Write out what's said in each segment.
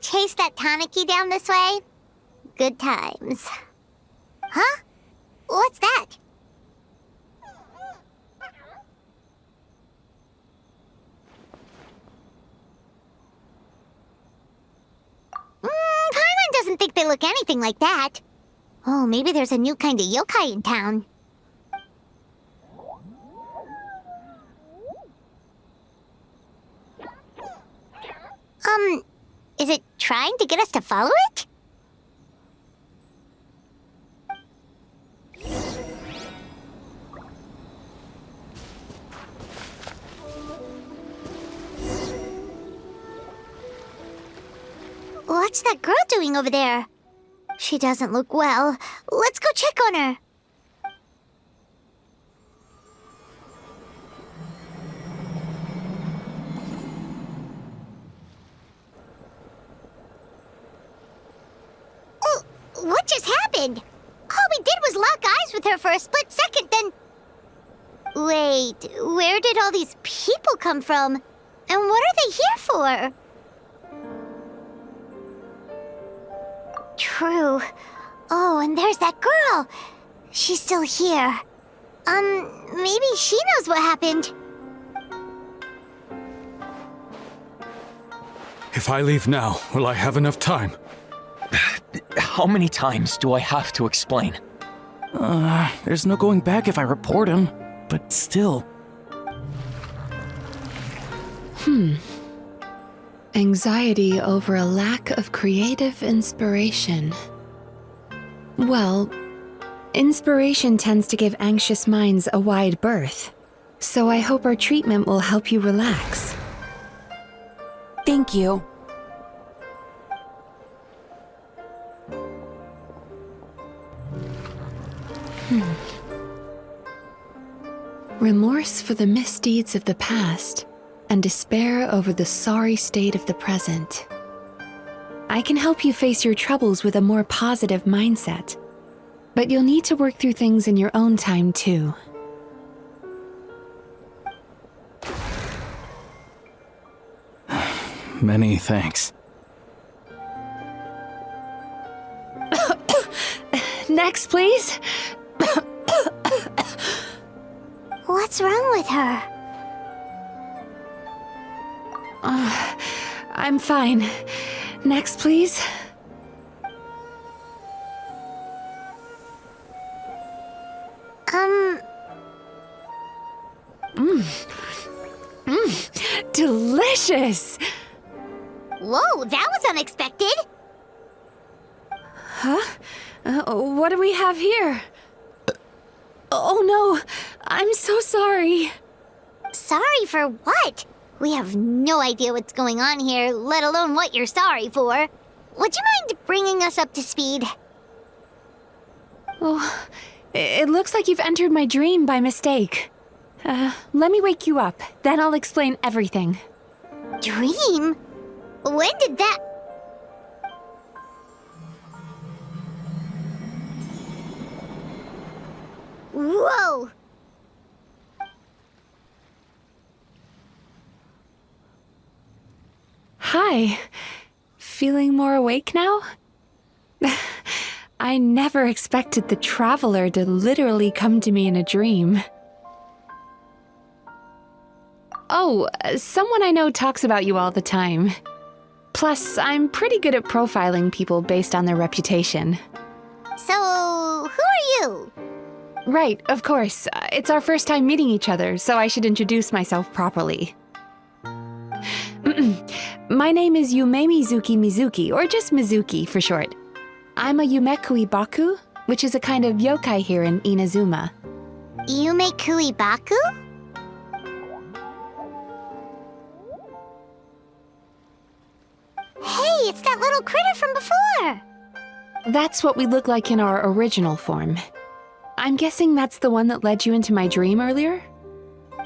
chase that Tanuki down this way? Good times. Huh? What's that? Paimon doesn't think they look anything like that. Oh, maybe there's a new kind of yokai in town. Is it trying to get us to follow it? What's that girl doing over there? She doesn't look well. Let's go check on her. Oh, what just happened? All we did was lock eyes with her for a split second, then... Wait, where did all these people come from? And what are they here for? True. Oh, and there's that girl. She's still here. Maybe she knows what happened. If I leave now, will I have enough time? How many times do I have to explain? There's no going back if I report him, but still. Anxiety over a lack of creative inspiration. Well, inspiration tends to give anxious minds a wide berth, so I hope our treatment will help you relax. Thank you. Remorse for the misdeeds of the past and despair over the sorry state of the present. I can help you face your troubles with a more positive mindset, but you'll need to work through things in your own time too. Many thanks. Next, please. What's wrong with her? I'm fine. Next, please. Delicious! Whoa, that was unexpected. Huh? What do we have here? Oh no, I'm so sorry. Sorry for what? We have no idea what's going on here, let alone what you're sorry for. Would you mind bringing us up to speed? Oh, it looks like you've entered my dream by mistake. Let me wake you up, then I'll explain everything. Dream? When did that... Whoa! Hi. Feeling more awake now? I never expected the Traveler to literally come to me in a dream. Oh, someone I know talks about you all the time. Plus, I'm pretty good at profiling people based on their reputation. So, who are you? Right, of course. It's our first time meeting each other, so I should introduce myself properly. My name is Yumemizuki, or just Mizuki for short. I'm a Yumekui Baku, which is a kind of yokai here in Inazuma. Yumekui Baku? Hey, it's that little critter from before! That's what we look like in our original form. I'm guessing that's the one that led you into my dream earlier?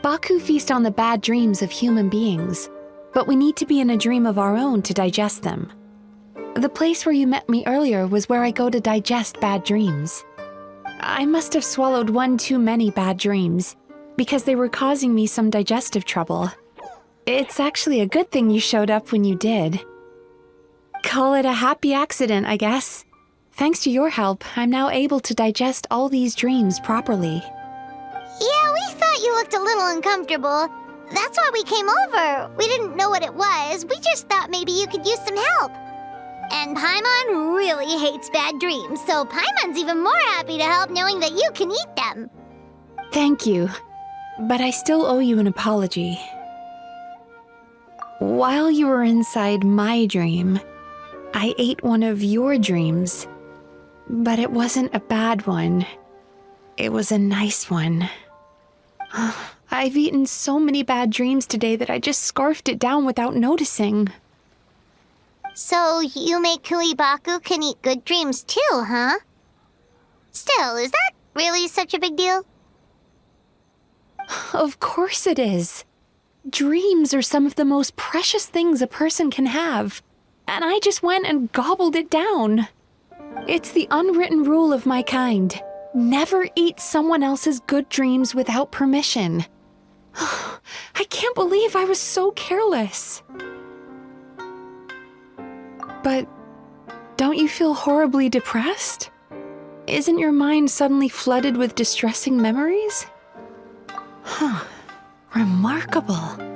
Baku feast on the bad dreams of human beings, but we need to be in a dream of our own to digest them. The place where you met me earlier was where I go to digest bad dreams. I must have swallowed one too many bad dreams, because they were causing me some digestive trouble. It's actually a good thing you showed up when you did. Call it a happy accident, I guess. Thanks to your help, I'm now able to digest all these dreams properly. Yeah, we thought you looked a little uncomfortable. That's why we came over. We didn't know what it was. We just thought maybe you could use some help. And Paimon really hates bad dreams, so Paimon's even more happy to help knowing that you can eat them. Thank you, but I still owe you an apology. While you were inside my dream, I ate one of your dreams, but it wasn't a bad one. It was a nice one. I've eaten so many bad dreams today that I just scarfed it down without noticing. So Yumei Baku can eat good dreams too, huh? Still, is that really such a big deal? Of course it is. Dreams are some of the most precious things a person can have, and I just went and gobbled it down. It's the unwritten rule of my kind. Never eat someone else's good dreams without permission. I can't believe I was so careless. But don't you feel horribly depressed? Isn't your mind suddenly flooded with distressing memories? Remarkable.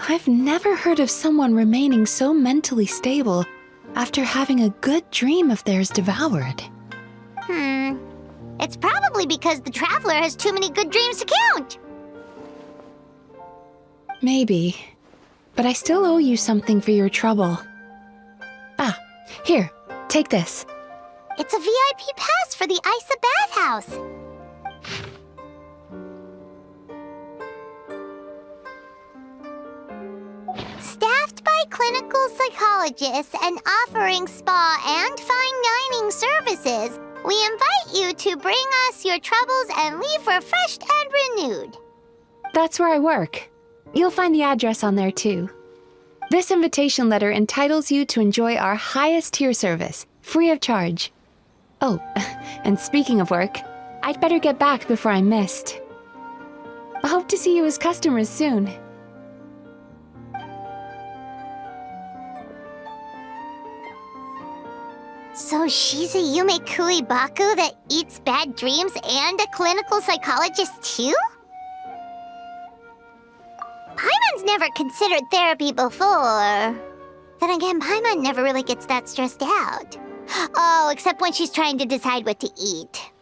I've never heard of someone remaining so mentally stable after having a good dream of theirs devoured. It's probably because the traveler has too many good dreams to count. Maybe. But I still owe you something for your trouble. Here, take this. It's a VIP pass for the Isa bathhouse. Staffed by clinical psychologists and offering spa and fine dining services, we invite you to bring us your troubles and leave refreshed and renewed. That's where I work. You'll find the address on there too. This invitation letter entitles you to enjoy our highest tier service, free of charge. Oh, and speaking of work, I'd better get back before I'm missed. I hope to see you as customers soon. So she's a Yumei Baku that eats bad dreams and a clinical psychologist too? Paimon's never considered therapy before. Then again, Paimon never really gets that stressed out. Oh, except when she's trying to decide what to eat.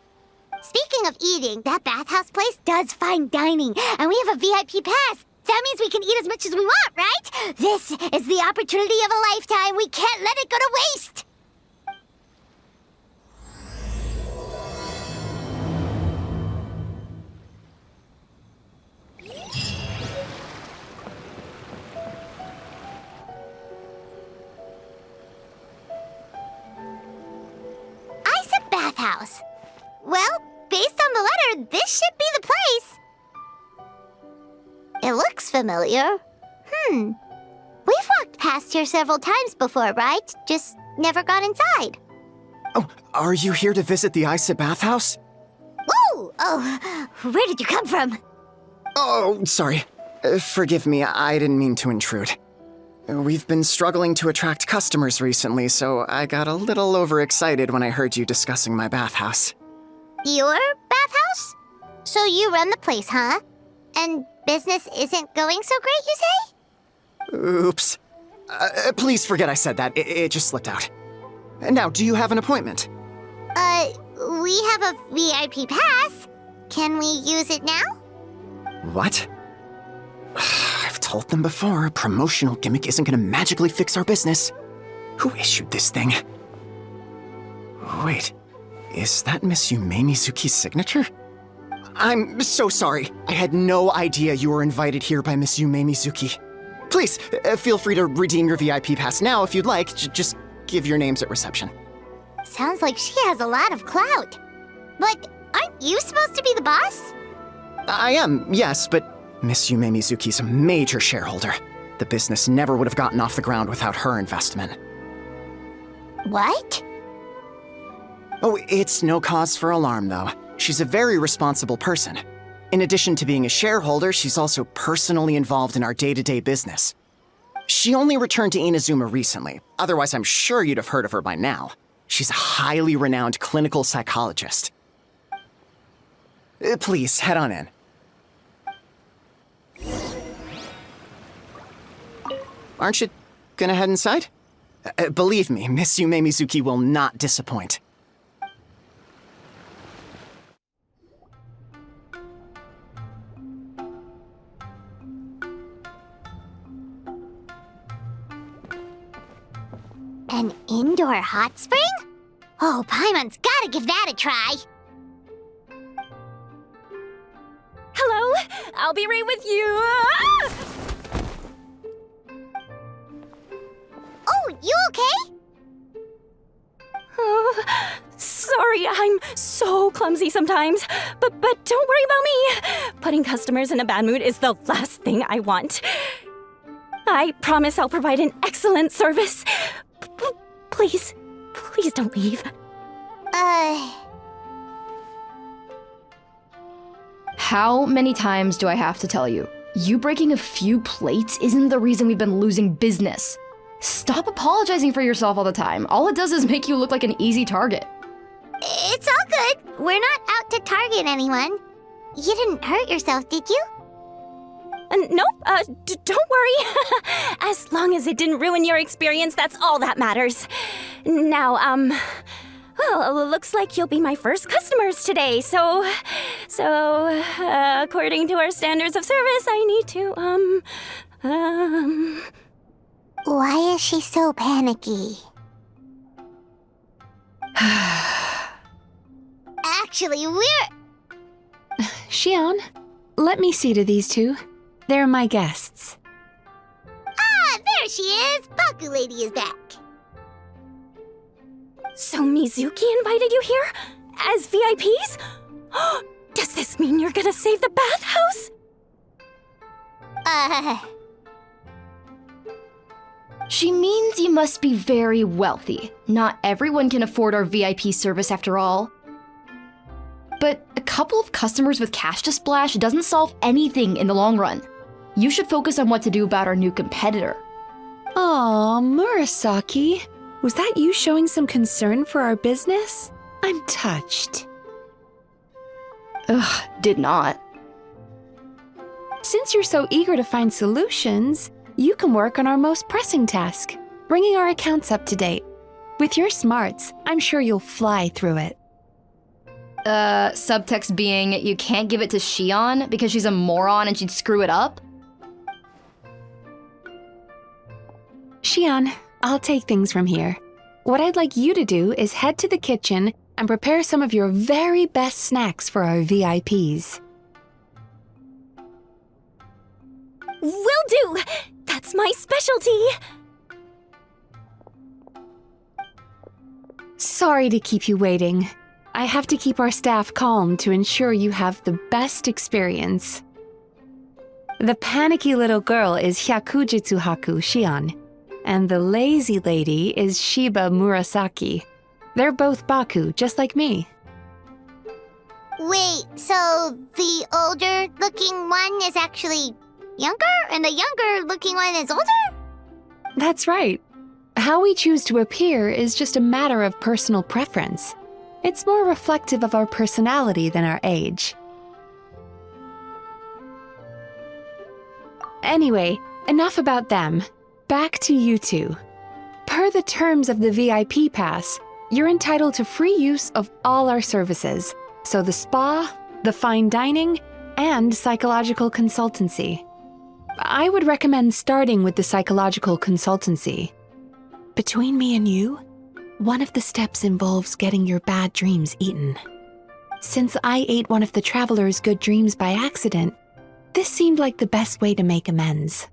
Speaking of eating, that bathhouse place does fine dining, and we have a VIP pass. That means we can eat as much as we want, right? This is the opportunity of a lifetime. We can't let it go to waste. Bathhouse. Well, based on the letter, this should be the place. It looks familiar. We've walked past here several times before, right? Just never got inside. Oh, are you here to visit the Isa bathhouse? Ooh! Oh, where did you come from? Oh, sorry. Forgive me, I didn't mean to intrude. We've been struggling to attract customers recently, so I got a little overexcited when I heard you discussing my bathhouse. Your bathhouse? So you run the place, huh? And business isn't going so great, you say? Oops. Please forget I said that. It just slipped out. Now, do you have an appointment? We have a VIP pass. Can we use it now? What? I've told them before, a promotional gimmick isn't gonna magically fix our business. Who issued this thing? Wait, is that Miss Yumemizuki's signature? I'm so sorry. I had no idea you were invited here by Miss Yumemizuki. Please, feel free to redeem your VIP pass now if you'd like. Just give your names at reception. Sounds like she has a lot of clout. But aren't you supposed to be the boss? I am, yes, but Miss Yumemizuki's a major shareholder. The business never would have gotten off the ground without her investment. What? Oh, it's no cause for alarm, though. She's a very responsible person. In addition to being a shareholder, she's also personally involved in our day-to-day business. She only returned to Inazuma recently. Otherwise, I'm sure you'd have heard of her by now. She's a highly renowned clinical psychologist. Please, head on in. Aren't you gonna head inside? Believe me, Miss Yumemizuki will not disappoint. An indoor hot spring? Oh, Paimon's gotta give that a try. Hello? I'll be right with you. Ah! Oh, you okay? Oh, sorry, I'm so clumsy sometimes. But don't worry about me. Putting customers in a bad mood is the last thing I want. I promise I'll provide an excellent service. Please don't leave. How many times do I have to tell you? You breaking a few plates isn't the reason we've been losing business. Stop apologizing for yourself all the time. All it does is make you look like an easy target. It's all good. We're not out to target anyone. You didn't hurt yourself, did you? Nope, don't worry. As long as it didn't ruin your experience, that's all that matters. Now, well, looks like you'll be my first customers today, so, according to our standards of service, I need to, Why is she so panicky? Actually, we're... Xion, let me see to these two. They're my guests. Ah, there she is! Baku Lady is back. So Mizuki invited you here? As VIPs? Does this mean you're gonna save the bathhouse? She means you must be very wealthy. Not everyone can afford our VIP service after all. But a couple of customers with cash to splash doesn't solve anything in the long run. You should focus on what to do about our new competitor. Aw, Murasaki. Was that you showing some concern for our business? I'm touched. Ugh, did not. Since you're so eager to find solutions, you can work on our most pressing task, bringing our accounts up to date. With your smarts, I'm sure you'll fly through it. Subtext being, you can't give it to Xion because she's a moron and she'd screw it up? Xion, I'll take things from here. What I'd like you to do is head to the kitchen and prepare some of your very best snacks for our VIPs. Will do! That's my specialty! Sorry to keep you waiting. I have to keep our staff calm to ensure you have the best experience. The panicky little girl is Hyakujitsu Haku Xion, and the lazy lady is Shiba Murasaki. They're both Baku, just like me. Wait, so the older-looking one is actually younger, and the younger-looking one is older? That's right. How we choose to appear is just a matter of personal preference. It's more reflective of our personality than our age. Anyway, enough about them. Back to you two. Per the terms of the VIP pass, you're entitled to free use of all our services, so the spa, the fine dining, and psychological consultancy. I would recommend starting with the psychological consultancy. Between me and you, one of the steps involves getting your bad dreams eaten. Since I ate one of the traveler's good dreams by accident, this seemed like the best way to make amends.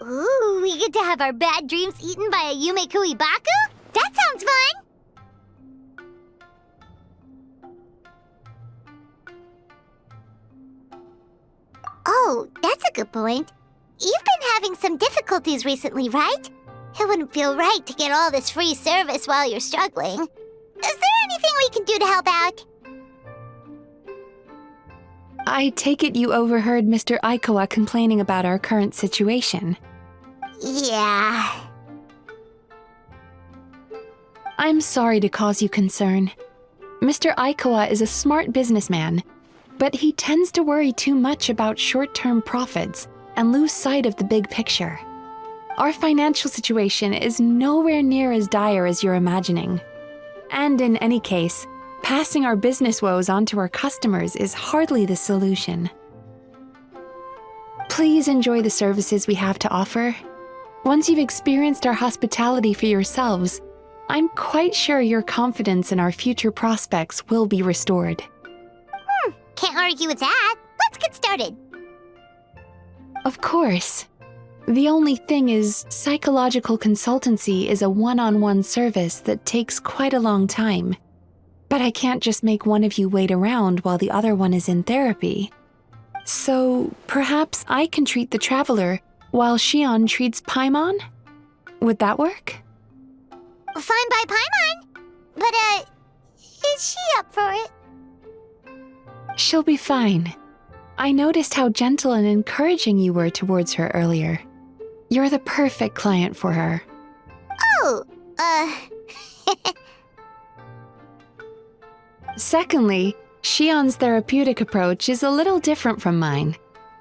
Ooh, we get to have our bad dreams eaten by a Yumekui Baku? That sounds fun! Oh, that's a good point. You've been having some difficulties recently, right? It wouldn't feel right to get all this free service while you're struggling. Is there anything we can do to help out? I take it you overheard Mr. Aikawa complaining about our current situation. Yeah. I'm sorry to cause you concern. Mr. Aikawa is a smart businessman, but he tends to worry too much about short-term profits and lose sight of the big picture. Our financial situation is nowhere near as dire as you're imagining. And in any case, passing our business woes on to our customers is hardly the solution. Please enjoy the services we have to offer. Once you've experienced our hospitality for yourselves, I'm quite sure your confidence in our future prospects will be restored. Can't argue with that. Let's get started. Of course. The only thing is, psychological consultancy is a one-on-one service that takes quite a long time. But I can't just make one of you wait around while the other one is in therapy. So perhaps I can treat the traveler while Shion treats Paimon? Would that work? Fine by Paimon. But, is she up for it? She'll be fine. I noticed how gentle and encouraging you were towards her earlier. You're the perfect client for her. Oh, Secondly, Shion's therapeutic approach is a little different from mine.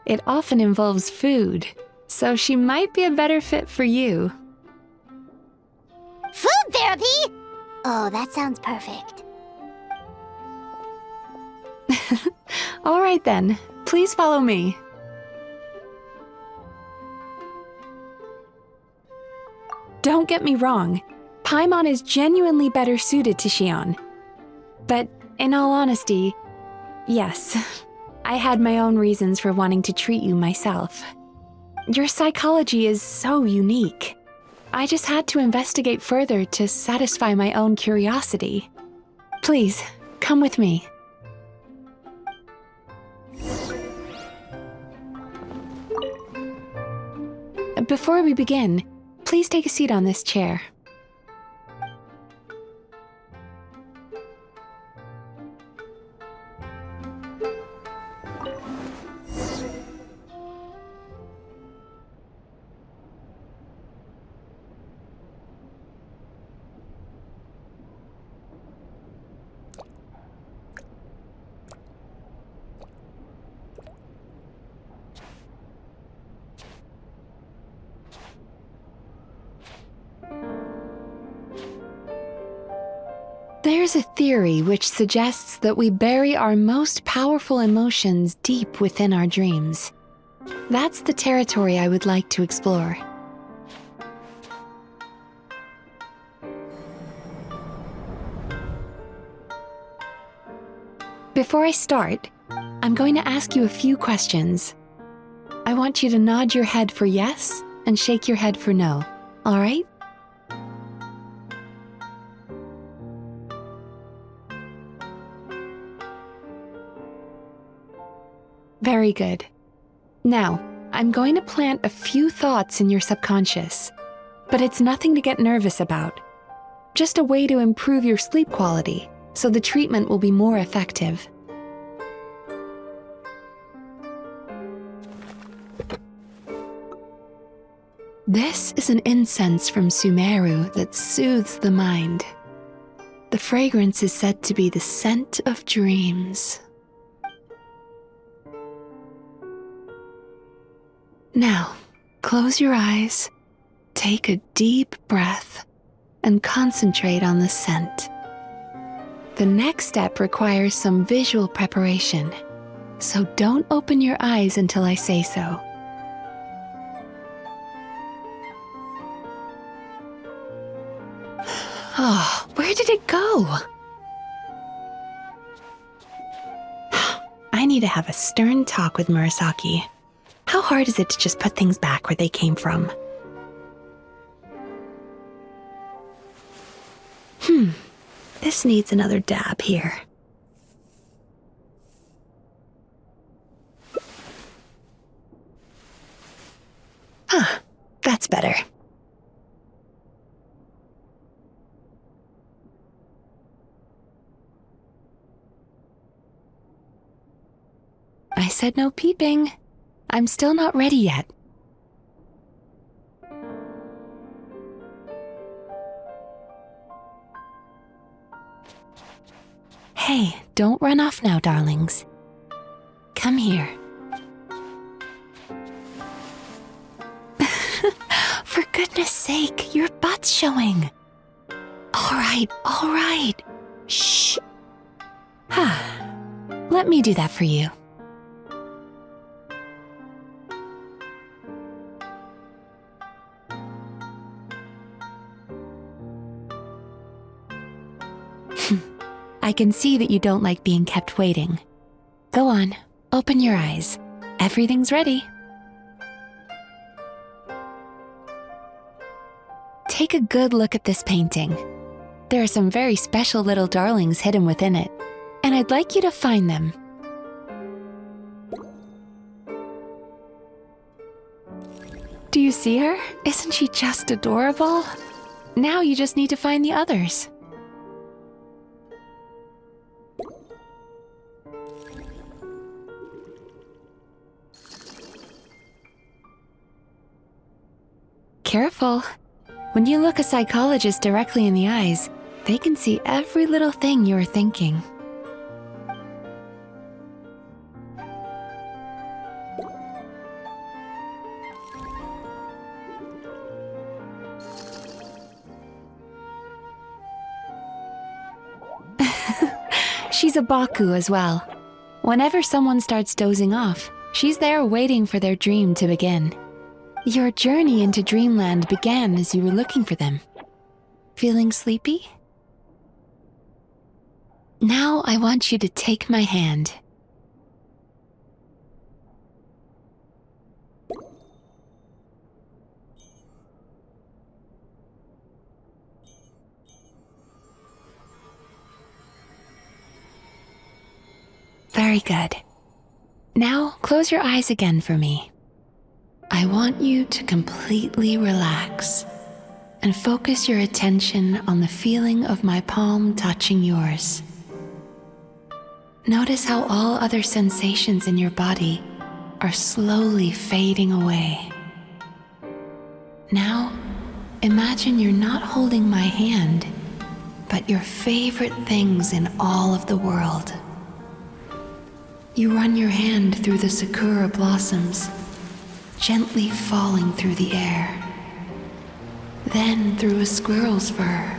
It often involves food, so she might be a better fit for you. food therapy? Oh, that sounds perfect. All right then, please follow me. Don't get me wrong, Paimon is genuinely better suited to Shion. But in all honesty, yes, I had my own reasons for wanting to treat you myself. Your psychology is so unique. I just had to investigate further to satisfy my own curiosity. Please, come with me. Before we begin, please take a seat on this chair. There's a theory which suggests that we bury our most powerful emotions deep within our dreams. That's the territory I would like to explore. Before I start, I'm going to ask you a few questions. I want you to nod your head for yes and shake your head for no, all right? Very good. Now, I'm going to plant a few thoughts in your subconscious, but it's nothing to get nervous about. Just a way to improve your sleep quality, so the treatment will be more effective. This is an incense from Sumeru that soothes the mind. The fragrance is said to be the scent of dreams. Now, close your eyes, take a deep breath, and concentrate on the scent. The next step requires some visual preparation, so don't open your eyes until I say so. Oh, where did it go? I need to have a stern talk with Murasaki. How hard is it to just put things back where they came from? This needs another dab here. That's better. I said no peeping. I'm still not ready yet. Hey, don't run off now, darlings. Come here. For goodness sake, your butt's showing. All right. Shh. Let me do that for you. I can see that you don't like being kept waiting. Go on, open your eyes. Everything's ready. Take a good look at this painting. There are some very special little darlings hidden within it, and I'd like you to find them. Do you see her? Isn't she just adorable? Now you just need to find the others. Careful. When you look a psychologist directly in the eyes, they can see every little thing you're thinking. She's a Baku as well. Whenever someone starts dozing off, she's there waiting for their dream to begin. Your journey into Dreamland began as you were looking for them. Feeling sleepy? Now I want you to take my hand. Very good. Now close your eyes again for me. I want you to completely relax and focus your attention on the feeling of my palm touching yours. Notice how all other sensations in your body are slowly fading away. Now, imagine you're not holding my hand, but your favorite things in all of the world. You run your hand through the sakura blossoms, gently falling through the air. Then through a squirrel's fur.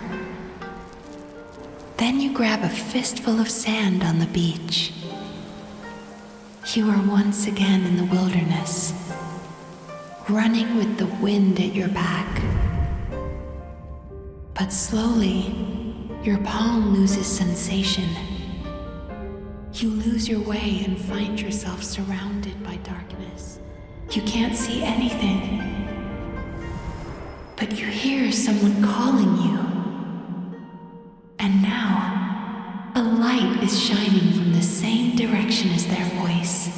Then you grab a fistful of sand on the beach. You are once again in the wilderness, running with the wind at your back. But slowly, your palm loses sensation. You lose your way and find yourself surrounded by darkness. You can't see anything, but you hear someone calling you. And now, a light is shining from the same direction as their voice.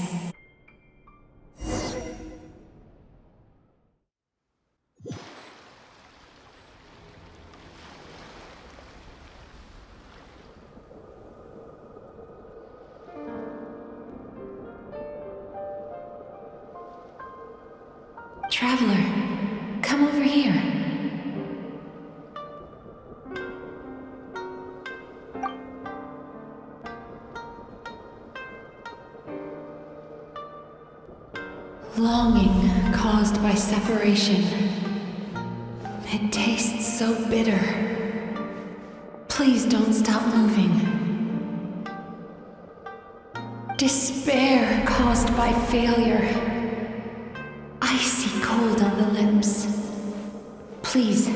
Traveler, come over here. Longing caused by separation. It tastes so bitter. Please don't stop moving. Despair caused by failure. Icy cold on the lips. Please,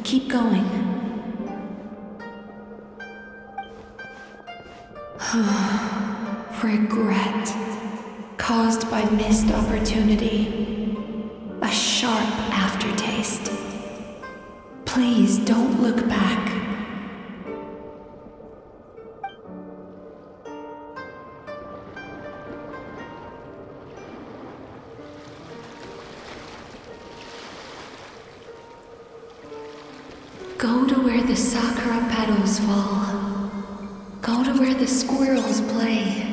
keep going. Regret caused by missed opportunity. A sharp aftertaste. Please don't look back. Go to where the sakura petals fall. Go to where the squirrels play.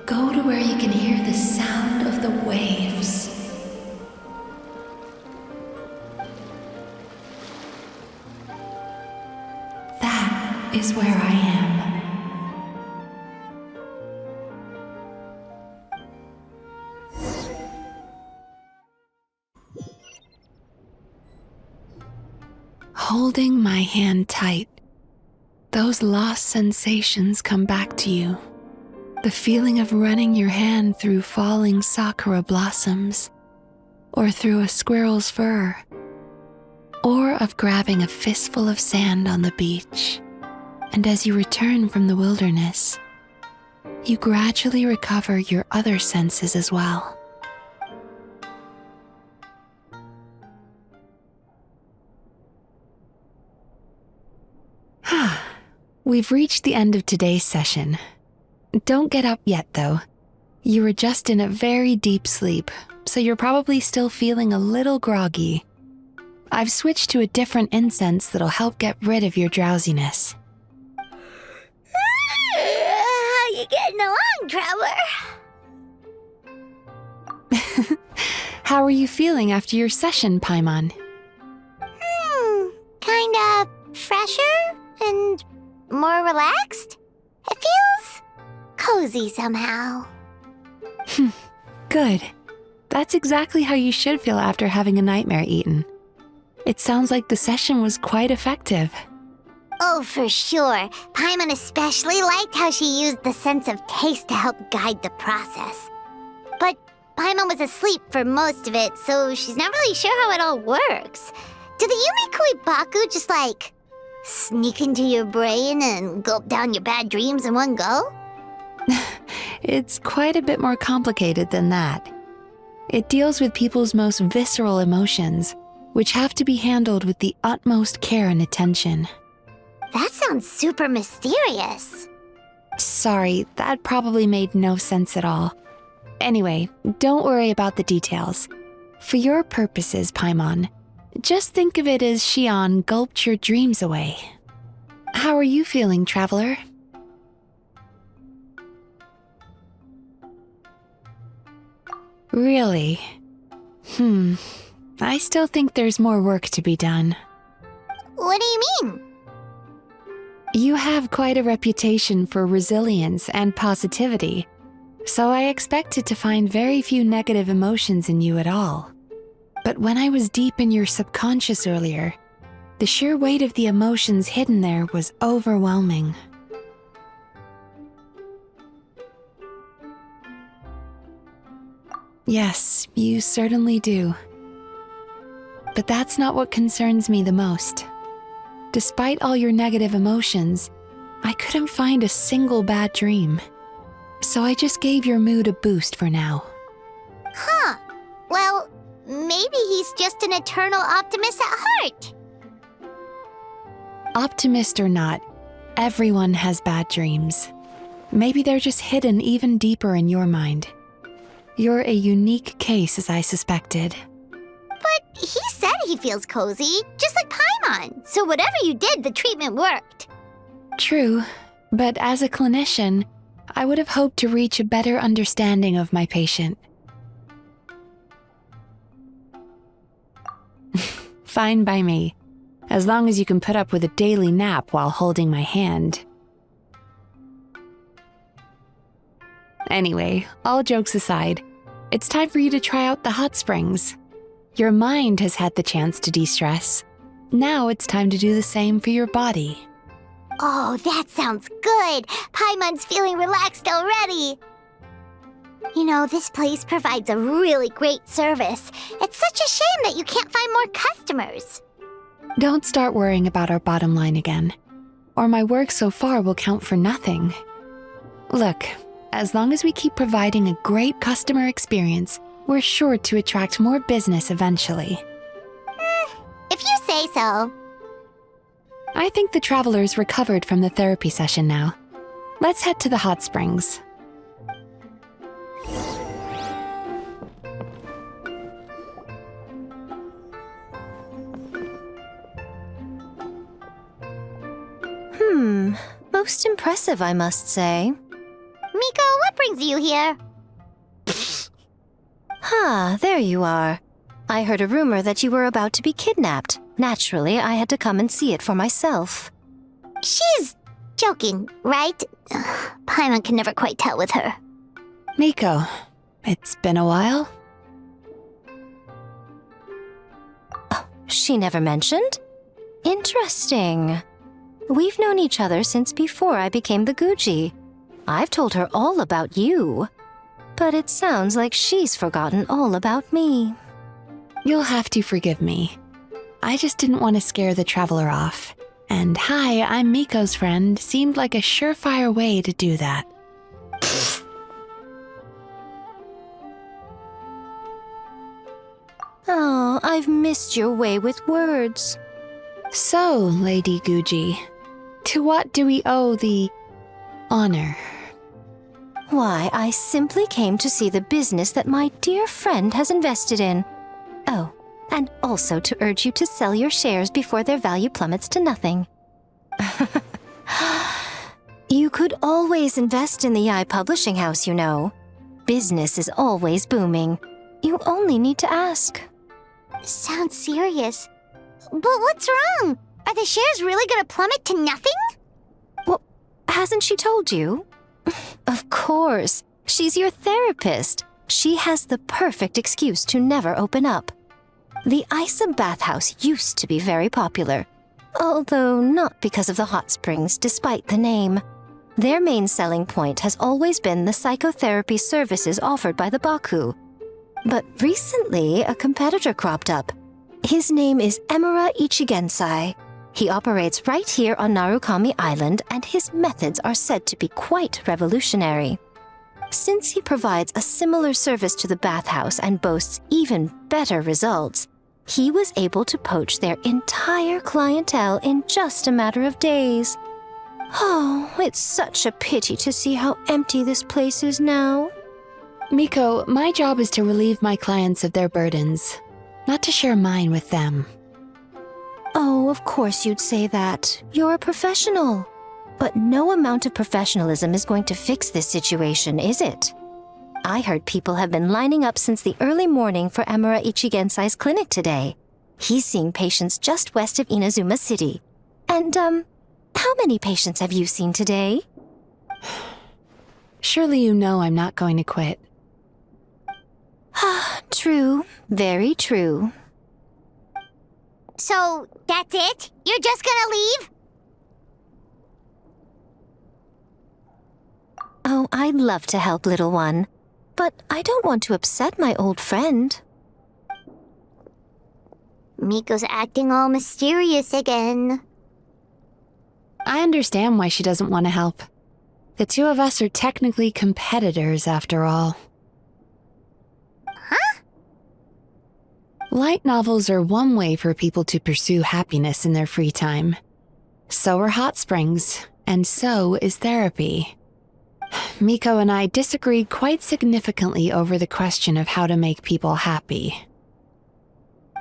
Go to where you can hear the sound of the waves. That is where I am. Holding my hand tight, those lost sensations come back to you. The feeling of running your hand through falling sakura blossoms, or through a squirrel's fur, or of grabbing a fistful of sand on the beach. And as you return from the wilderness, you gradually recover your other senses as well. We've reached the end of today's session. Don't get up yet, though. You were just in a very deep sleep, so you're probably still feeling a little groggy. I've switched to a different incense that'll help get rid of your drowsiness. How you getting along, Traveler? How are you feeling after your session, Paimon? Kinda fresher and more relaxed? It feels cozy somehow. Good. That's exactly how you should feel after having a nightmare eaten. It sounds like the session was quite effective. Oh, for sure. Paimon especially liked how she used the sense of taste to help guide the process. But Paimon was asleep for most of it, so she's not really sure how it all works. Do the Yumikui Baku just sneak into your brain and gulp down your bad dreams in one go? It's quite a bit more complicated than that. It deals with people's most visceral emotions, which have to be handled with the utmost care and attention. That sounds super mysterious. Sorry, that probably made no sense at all. Anyway, don't worry about the details. For your purposes, Paimon, just think of it as Shion gulped your dreams away. How are you feeling, Traveler? Really? I still think there's more work to be done. What do you mean? You have quite a reputation for resilience and positivity, so I expected to find very few negative emotions in you at all. But when I was deep in your subconscious earlier, the sheer weight of the emotions hidden there was overwhelming. Yes, you certainly do. But that's not what concerns me the most. Despite all your negative emotions, I couldn't find a single bad dream. So I just gave your mood a boost for now. Huh. Well, maybe he's just an eternal optimist at heart. Optimist or not, everyone has bad dreams. Maybe they're just hidden even deeper in your mind. You're a unique case, as I suspected. But he said he feels cozy, just like Paimon. So whatever you did, the treatment worked. True, but as a clinician, I would have hoped to reach a better understanding of my patient. Fine by me, as long as you can put up with a daily nap while holding my hand. Anyway, all jokes aside, it's time for you to try out the hot springs. Your mind has had the chance to de-stress. Now it's time to do the same for your body. Oh, that sounds good. Paimon's feeling relaxed already. You know, this place provides a really great service. It's such a shame that you can't find more customers. Don't start worrying about our bottom line again, or my work so far will count for nothing. Look, as long as we keep providing a great customer experience, we're sure to attract more business eventually. If you say so. I think the traveler's recovered from the therapy session now. Let's head to the hot springs. Most impressive, I must say. Miko, what brings you here? There you are. I heard a rumor that you were about to be kidnapped. Naturally, I had to come and see it for myself. She's joking, right? Paimon can never quite tell with her. Miko, it's been a while. She never mentioned? Interesting. We've known each other since before I became the Guji. I've told her all about you. But it sounds like she's forgotten all about me. You'll have to forgive me. I just didn't want to scare the traveler off. And hi, I'm Miko's friend seemed like a surefire way to do that. Oh, I've missed your way with words. So, Lady Guji, to what do we owe the honor? Why, I simply came to see the business that my dear friend has invested in. Oh, and also to urge you to sell your shares before their value plummets to nothing. You could always invest in the Yi Publishing House, you know. Business is always booming. You only need to ask. Sounds serious. But what's wrong? Are the shares really gonna plummet to nothing? Well, hasn't she told you? Of course. She's your therapist. She has the perfect excuse to never open up. The Isa bathhouse used to be very popular, although not because of the hot springs, despite the name. Their main selling point has always been the psychotherapy services offered by the Baku. But recently, a competitor cropped up. His name is Emura Ichigensai. He operates right here on Narukami Island, and his methods are said to be quite revolutionary. Since he provides a similar service to the bathhouse and boasts even better results, he was able to poach their entire clientele in just a matter of days. Oh, it's such a pity to see how empty this place is now. Miko, my job is to relieve my clients of their burdens, not to share mine with them. Oh, of course you'd say that. You're a professional. But no amount of professionalism is going to fix this situation, is it? I heard people have been lining up since the early morning for Emura Ichigensai's clinic today. He's seeing patients just west of Inazuma City. And, how many patients have you seen today? Surely you know I'm not going to quit. True. Very true. So, that's it? You're just gonna leave? Oh, I'd love to help, little one. But I don't want to upset my old friend. Miko's acting all mysterious again. I understand why she doesn't want to help. The two of us are technically competitors, after all. Huh? Light novels are one way for people to pursue happiness in their free time. So are hot springs, and so is therapy. Miko and I disagreed quite significantly over the question of how to make people happy.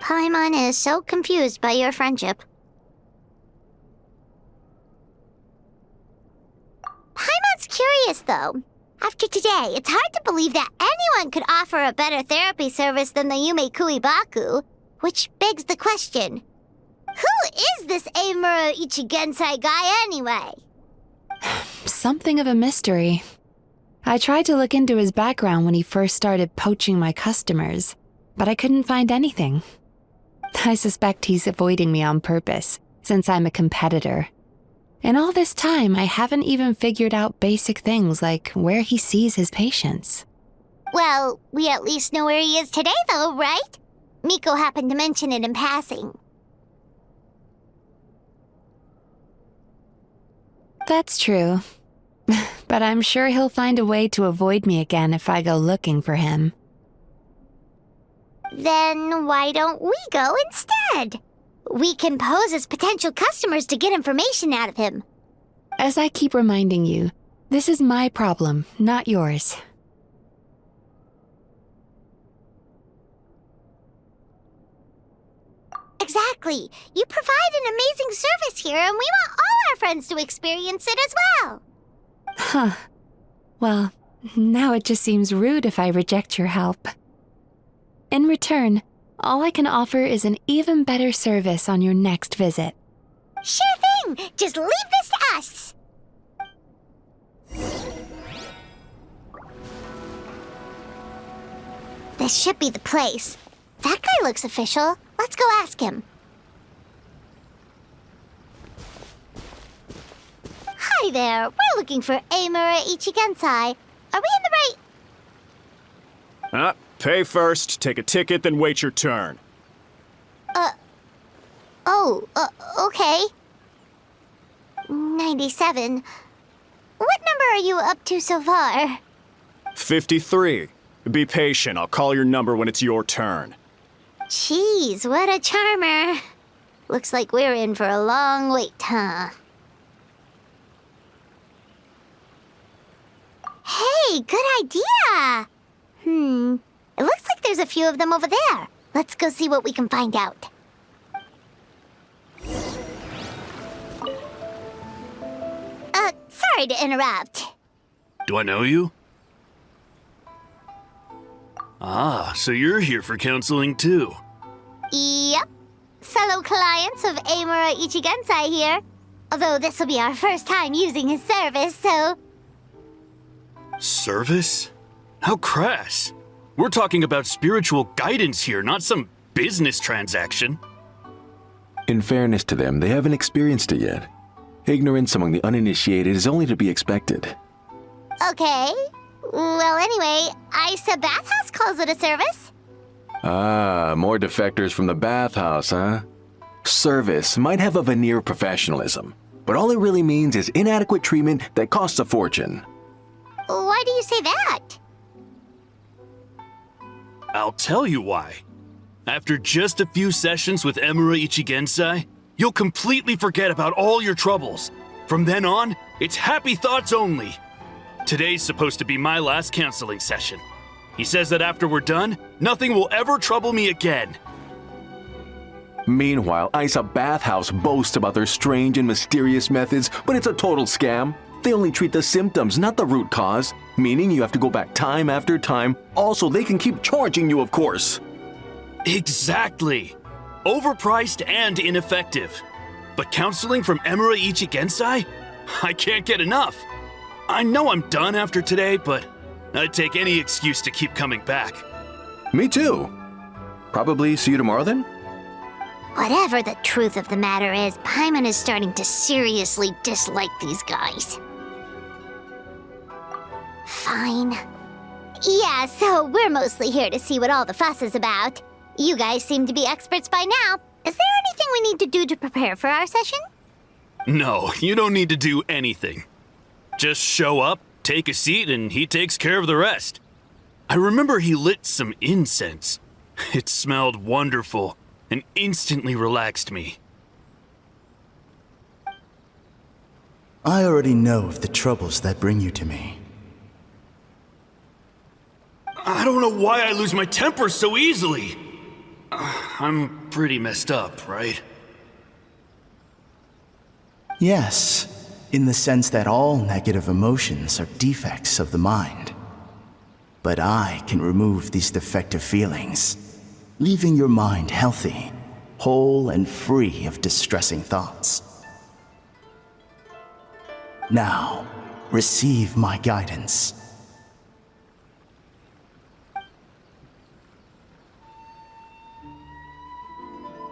Paimon is so confused by your friendship. Paimon's curious, though. After today, it's hard to believe that anyone could offer a better therapy service than the Yumei Baku, which begs the question, who is this Emura Ichigensai guy anyway? Something of a mystery. I tried to look into his background when he first started poaching my customers, but I couldn't find anything. I suspect he's avoiding me on purpose, since I'm a competitor. In all this time, I haven't even figured out basic things like where he sees his patients. Well, we at least know where he is today, though, right? Miko happened to mention it in passing. That's true. But I'm sure he'll find a way to avoid me again if I go looking for him. Then why don't we go instead? We can pose as potential customers to get information out of him. As I keep reminding you, this is my problem, not yours. Exactly. You provide an amazing service here, and we want all our friends to experience it as well. Huh. Well, now it just seems rude if I reject your help. In return, all I can offer is an even better service on your next visit. Sure thing! Just leave this to us! This should be the place. That guy looks official. Let's go ask him. there. We're looking for Amura Ichigensai. Are we in the right... Pay first, take a ticket, then wait your turn. Okay. 97. What number are you up to so far? 53. Be patient, I'll call your number when it's your turn. Jeez, what a charmer. Looks like we're in for a long wait, huh? Hey, good idea! It looks like there's a few of them over there. Let's go see what we can find out. Sorry to interrupt. Do I know you? Ah, so you're here for counseling too. Yep. Fellow clients of Amura Ichigensai here. Although this will be our first time using his service, so... Service? How crass. We're talking about spiritual guidance here, not some business transaction. In fairness to them, they haven't experienced it yet. Ignorance among the uninitiated is only to be expected. Okay. Well, anyway, Isa Bathhouse calls it a service. Ah, more defectors from the bathhouse, huh? Service might have a veneer of professionalism, but all it really means is inadequate treatment that costs a fortune. Why do you say that? I'll tell you why. After just a few sessions with Amura Ichigensai, you'll completely forget about all your troubles. From then on, it's happy thoughts only. Today's supposed to be my last counseling session. He says that after we're done, nothing will ever trouble me again. Meanwhile, Isa Bathhouse boasts about their strange and mysterious methods, but it's a total scam. They only treat the symptoms, not the root cause, meaning you have to go back time after time. Also, they can keep charging you, of course. Exactly. Overpriced and ineffective. But counseling from Amura Ichigensai? I can't get enough. I know I'm done after today, but I'd take any excuse to keep coming back. Me too. Probably see you tomorrow then? Whatever the truth of the matter is, Paimon is starting to seriously dislike these guys. Fine. Yeah, so we're mostly here to see what all the fuss is about. You guys seem to be experts by now. Is there anything we need to do to prepare for our session? No, you don't need to do anything. Just show up, take a seat, and he takes care of the rest. I remember he lit some incense. It smelled wonderful and instantly relaxed me. I already know of the troubles that bring you to me. I don't know why I lose my temper so easily. I'm pretty messed up, right? Yes, in the sense that all negative emotions are defects of the mind. But I can remove these defective feelings, leaving your mind healthy, whole and free of distressing thoughts. Now, receive my guidance.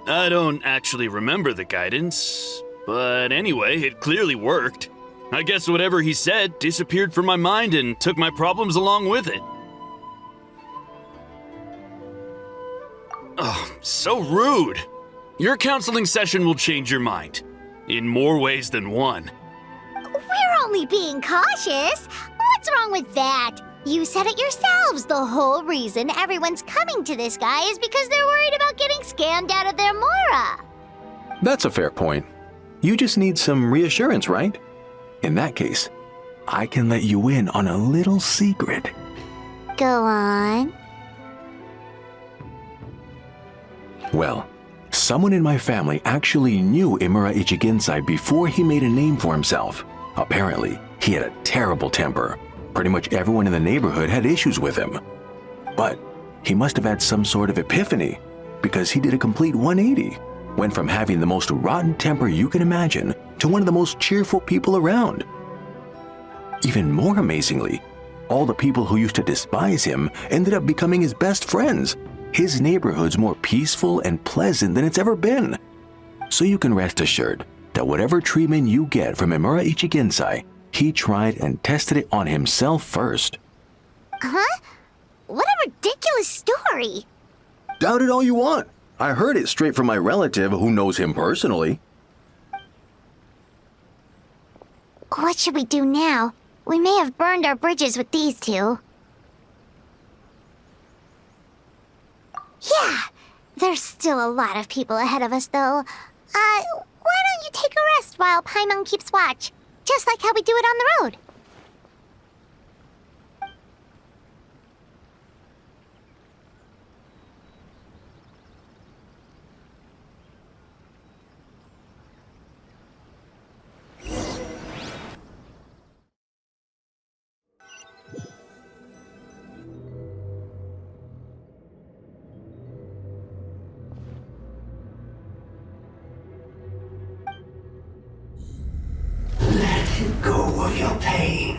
I don't actually remember the guidance, but anyway, it clearly worked. I guess whatever he said disappeared from my mind and took my problems along with it. Oh, so rude. Your counseling session will change your mind. In more ways than one. We're only being cautious. What's wrong with that? You said it yourselves. The whole reason everyone's coming to this guy is because they're worried about getting scammed out of their Mora. That's a fair point. You just need some reassurance, right? In that case, I can let you in on a little secret. Go on. Well, someone in my family actually knew Amura Ichigensai before he made a name for himself. Apparently, he had a terrible temper. Pretty much everyone in the neighborhood had issues with him. But he must have had some sort of epiphany, because he did a complete 180. Went from having the most rotten temper you can imagine to one of the most cheerful people around. Even more amazingly, all the people who used to despise him ended up becoming his best friends. His neighborhood's more peaceful and pleasant than it's ever been. So you can rest assured that whatever treatment you get from Amura Ichigensai He tried and tested it on himself first. Huh? What a ridiculous story. Doubt it all you want. I heard it straight from my relative who knows him personally. What should we do now? We may have burned our bridges with these two. Yeah, there's still a lot of people ahead of us, though. Why don't you take a rest while Paimon keeps watch? Just like how we do it on the road. Let go of your pain.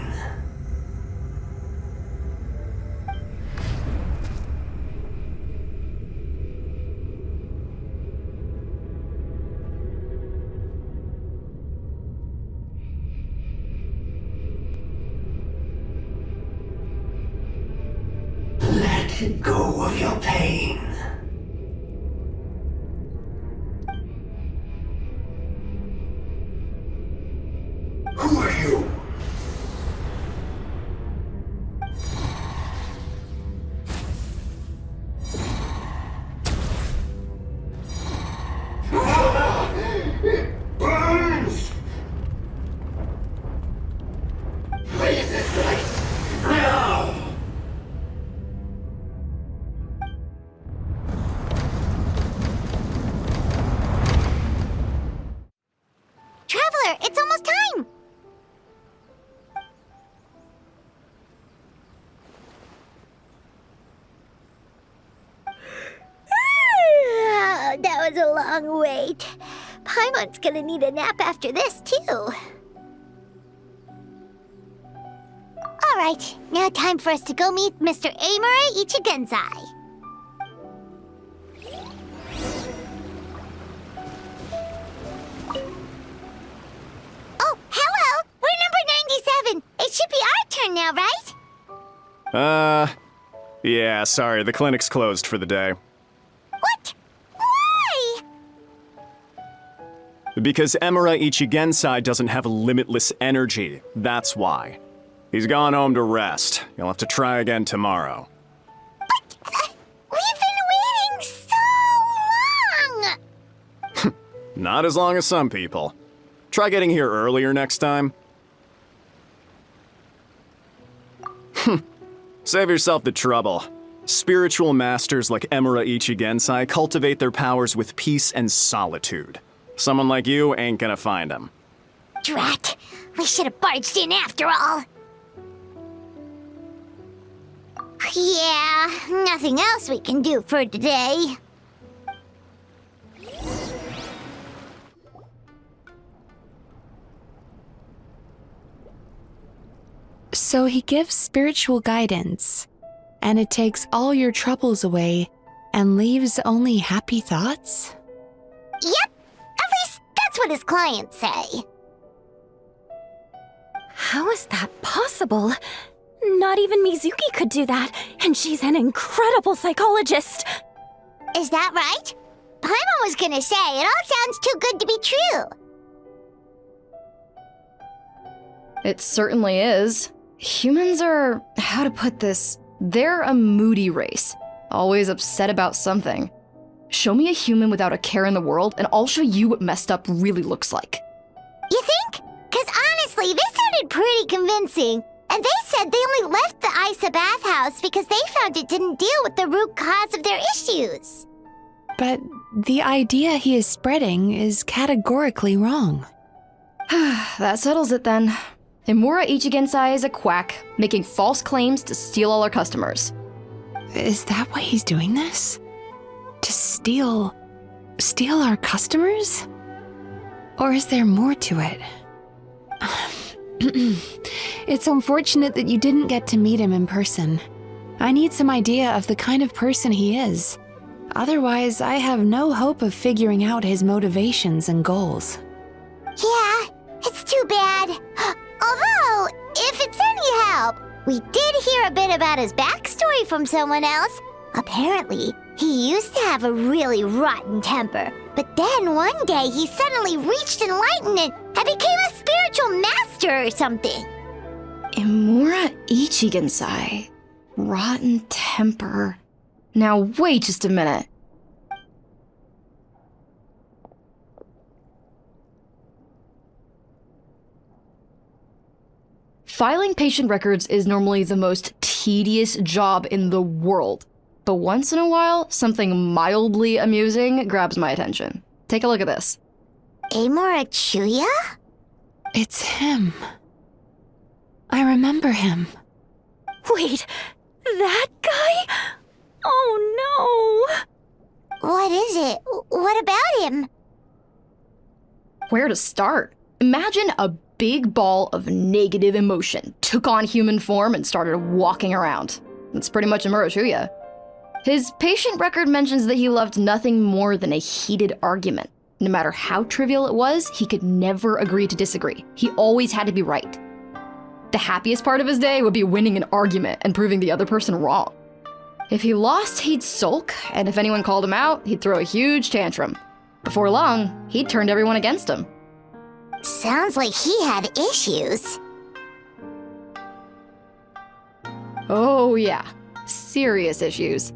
Let go of your pain. Who are you? It burns! Leave this place now! Traveler, it's almost time! That was a long wait. Paimon's gonna need a nap after this, too. Alright, now time for us to go meet Mr. Amura Ichigenzai. Oh, hello! We're number 97! It should be our turn now, right? Yeah, sorry, the clinic's closed for the day. What? Why? Because Emura Ichigensai doesn't have limitless energy, that's why. He's gone home to rest. You'll have to try again tomorrow. But we've been waiting so long! Not as long as some people. Try getting here earlier next time. Save yourself the trouble. Spiritual masters like Emura Ichigensai cultivate their powers with peace and solitude. Someone like you ain't gonna find them. Drat! We should have barged in after all! Yeah, nothing else we can do for today. So he gives spiritual guidance, and it takes all your troubles away and leaves only happy thoughts? Yep, at least that's what his clients say. How is that possible? Not even Mizuki could do that, and she's an incredible psychologist. Is that right? Paimon was gonna say it all sounds too good to be true. It certainly is. Humans are, how to put this, they're a moody race, always upset about something. Show me a human without a care in the world, and I'll show you what messed up really looks like. You think? 'Cause honestly, this sounded pretty convincing. And they said they only left the Isa bathhouse because they found it didn't deal with the root cause of their issues. But the idea he is spreading is categorically wrong. That settles it then. Emura Ichigensai is a quack, making false claims to steal all our customers. Is that why he's doing this? To steal our customers? Or is there more to it? It's unfortunate that you didn't get to meet him in person. I need some idea of the kind of person he is. Otherwise, I have no hope of figuring out his motivations and goals. Yeah, it's too bad. Although, We did hear a bit about his backstory from someone else. Apparently, he used to have a really rotten temper, but then one day he suddenly reached enlightenment and became a spiritual master or something. Imura Ichigensai. Rotten temper. Now wait just a minute. Filing patient records is normally the most tedious job in the world. But once in a while, something mildly amusing grabs my attention. Take a look at this. Amurachuya? It's him. I remember him. Wait, that guy? Oh no! What is it? What about him? Where to start? Imagine a big ball of negative emotion took on human form and started walking around. That's pretty much Amurachuya. His patient record mentions that he loved nothing more than a heated argument. No matter how trivial it was, he could never agree to disagree. He always had to be right. The happiest part of his day would be winning an argument and proving the other person wrong. If he lost, he'd sulk, and if anyone called him out, he'd throw a huge tantrum. Before long, he'd turned everyone against him. Sounds like he had issues. Oh yeah, serious issues.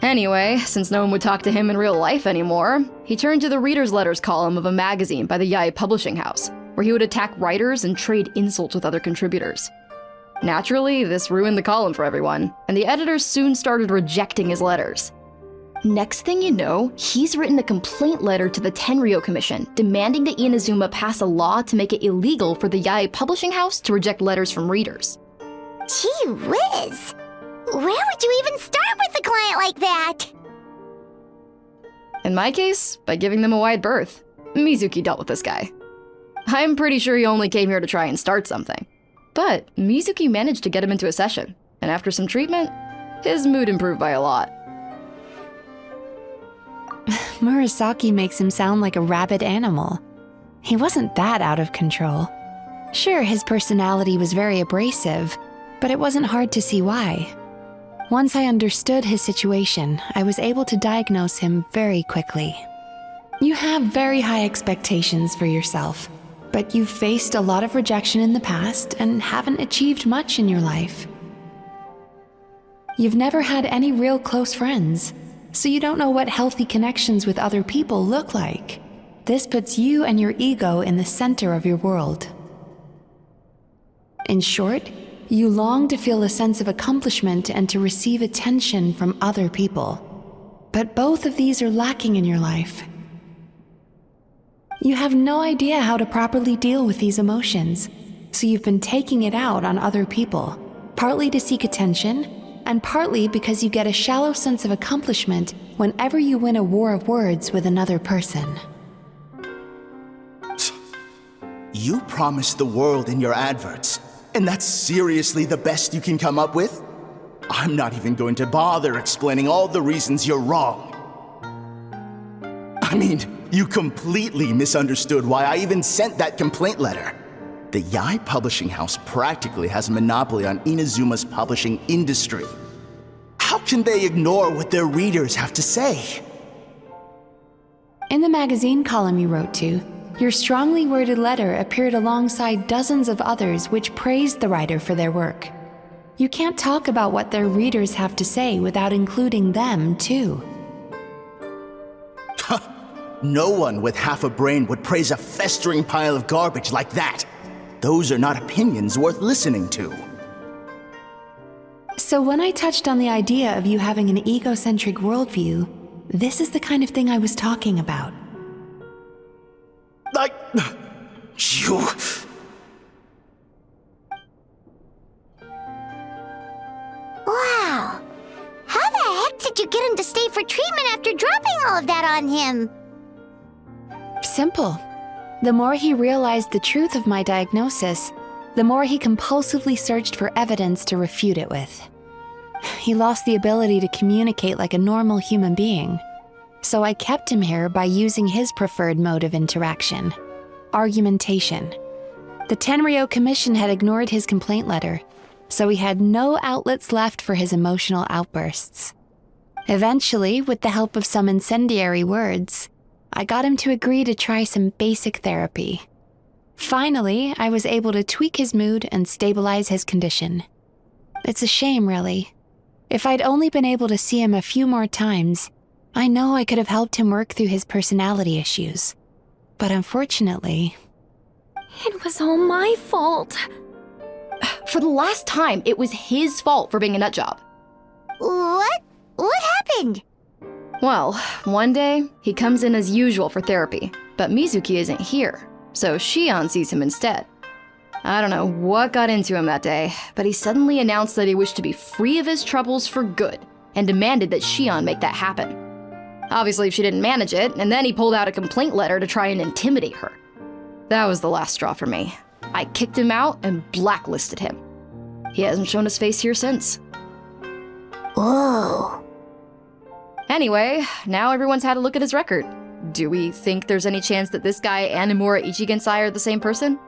Anyway, since no one would talk to him in real life anymore, he turned to the reader's letters column of a magazine by the Yai Publishing House, where he would attack writers and trade insults with other contributors. Naturally, this ruined the column for everyone, and the editors soon started rejecting his letters. Next thing you know, he's written a complaint letter to the Tenryo Commission, demanding that Inazuma pass a law to make it illegal for the Yai Publishing House to reject letters from readers. Gee whiz! Where would you even start with a client like that? In my case, by giving them a wide berth. Mizuki dealt with this guy. I'm pretty sure he only came here to try and start something. But Mizuki managed to get him into a session, and after some treatment, his mood improved by a lot. Murasaki makes him sound like a rabid animal. He wasn't that out of control. Sure, his personality was very abrasive, but it wasn't hard to see why. Once I understood his situation, I was able to diagnose him very quickly. You have very high expectations for yourself, but you've faced a lot of rejection in the past and haven't achieved much in your life. You've never had any real close friends, so you don't know what healthy connections with other people look like. This puts you and your ego in the center of your world. In short, you long to feel a sense of accomplishment and to receive attention from other people. But both of these are lacking in your life. You have no idea how to properly deal with these emotions, so you've been taking it out on other people, partly to seek attention, and partly because you get a shallow sense of accomplishment whenever you win a war of words with another person. You promised the world in your adverts, and that's seriously the best you can come up with? I'm not even going to bother explaining all the reasons you're wrong. I mean, you completely misunderstood why I even sent that complaint letter. The Yai Publishing House practically has a monopoly on Inazuma's publishing industry. How can they ignore what their readers have to say? In the magazine column you wrote to, your strongly worded letter appeared alongside dozens of others which praised the writer for their work. You can't talk about what their readers have to say without including them, too. No one with half a brain would praise a festering pile of garbage like that. Those are not opinions worth listening to. So when I touched on the idea of you having an egocentric worldview, this is the kind of thing I was talking about. You... Wow! How the heck did you get him to stay for treatment after dropping all of that on him? Simple. The more he realized the truth of my diagnosis, the more he compulsively searched for evidence to refute it with. He lost the ability to communicate like a normal human being, so I kept him here by using his preferred mode of interaction: argumentation. The Tenryo Commission had ignored his complaint letter, so he had no outlets left for his emotional outbursts. Eventually, with the help of some incendiary words, I got him to agree to try some basic therapy. Finally, I was able to tweak his mood and stabilize his condition. It's a shame, really. If I'd only been able to see him a few more times, I know I could have helped him work through his personality issues. But unfortunately... It was all my fault. For the last time, it was his fault for being a nutjob. What? What happened? Well, one day, he comes in as usual for therapy, but Mizuki isn't here, so Shion sees him instead. I don't know what got into him that day, but he suddenly announced that he wished to be free of his troubles for good, and demanded that Shion make that happen. Obviously, she didn't manage it, and then he pulled out a complaint letter to try and intimidate her. That was the last straw for me. I kicked him out and blacklisted him. He hasn't shown his face here since. Whoa. Anyway, now everyone's had a look at his record. Do we think there's any chance that this guy and Imura Ichigensai are the same person?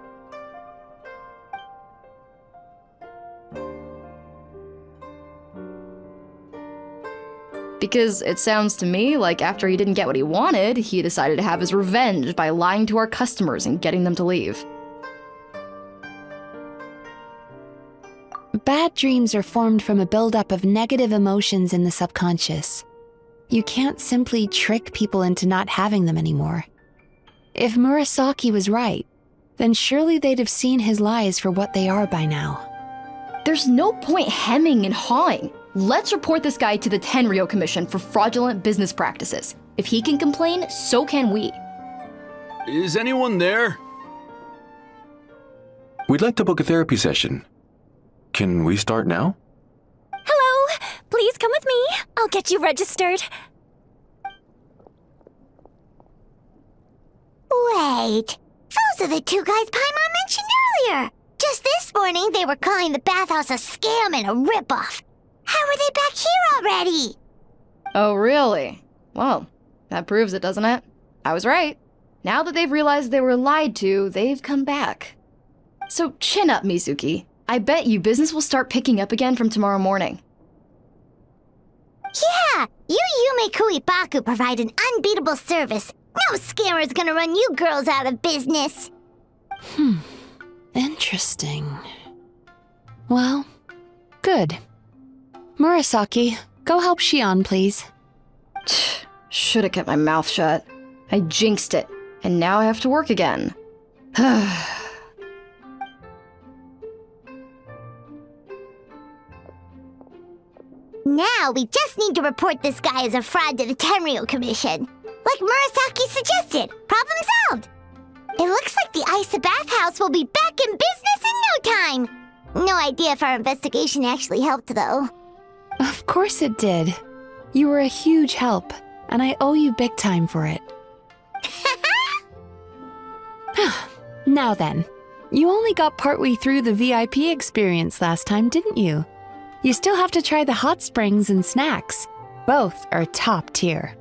Because it sounds to me like after he didn't get what he wanted, he decided to have his revenge by lying to our customers and getting them to leave. Bad dreams are formed from a buildup of negative emotions in the subconscious. You can't simply trick people into not having them anymore. If Murasaki was right, then surely they'd have seen his lies for what they are by now. There's no point hemming and hawing. Let's report this guy to the Tenryo Commission for fraudulent business practices. If he can complain, so can we. Is anyone there? We'd like to book a therapy session. Can we start now? Hello! Please come with me. I'll get you registered. Wait. Those are the two guys Paimon mentioned earlier. Just this morning, they were calling the bathhouse a scam and a ripoff. How are they back here already? Oh, really? Well, that proves it, doesn't it? I was right. Now that they've realized they were lied to, they've come back. So chin up, Mizuki. I bet you business will start picking up again from tomorrow morning. Yeah, you Yumei Baku provide an unbeatable service. No scammer's gonna run you girls out of business. Interesting. Well, good. Murasaki, go help Shion, please. Should have kept my mouth shut. I jinxed it, and now I have to work again. Now we just need to report this guy as a fraud to the Tenryo Commission. Like Murasaki suggested. Problem solved. It looks like the Isa bathhouse will be back in business in no time. No idea if our investigation actually helped, though. Of course it did. You were a huge help, and I owe you big time for it. Now then, you only got partway through the VIP experience last time, didn't you? You still have to try the hot springs and snacks. Both are top tier.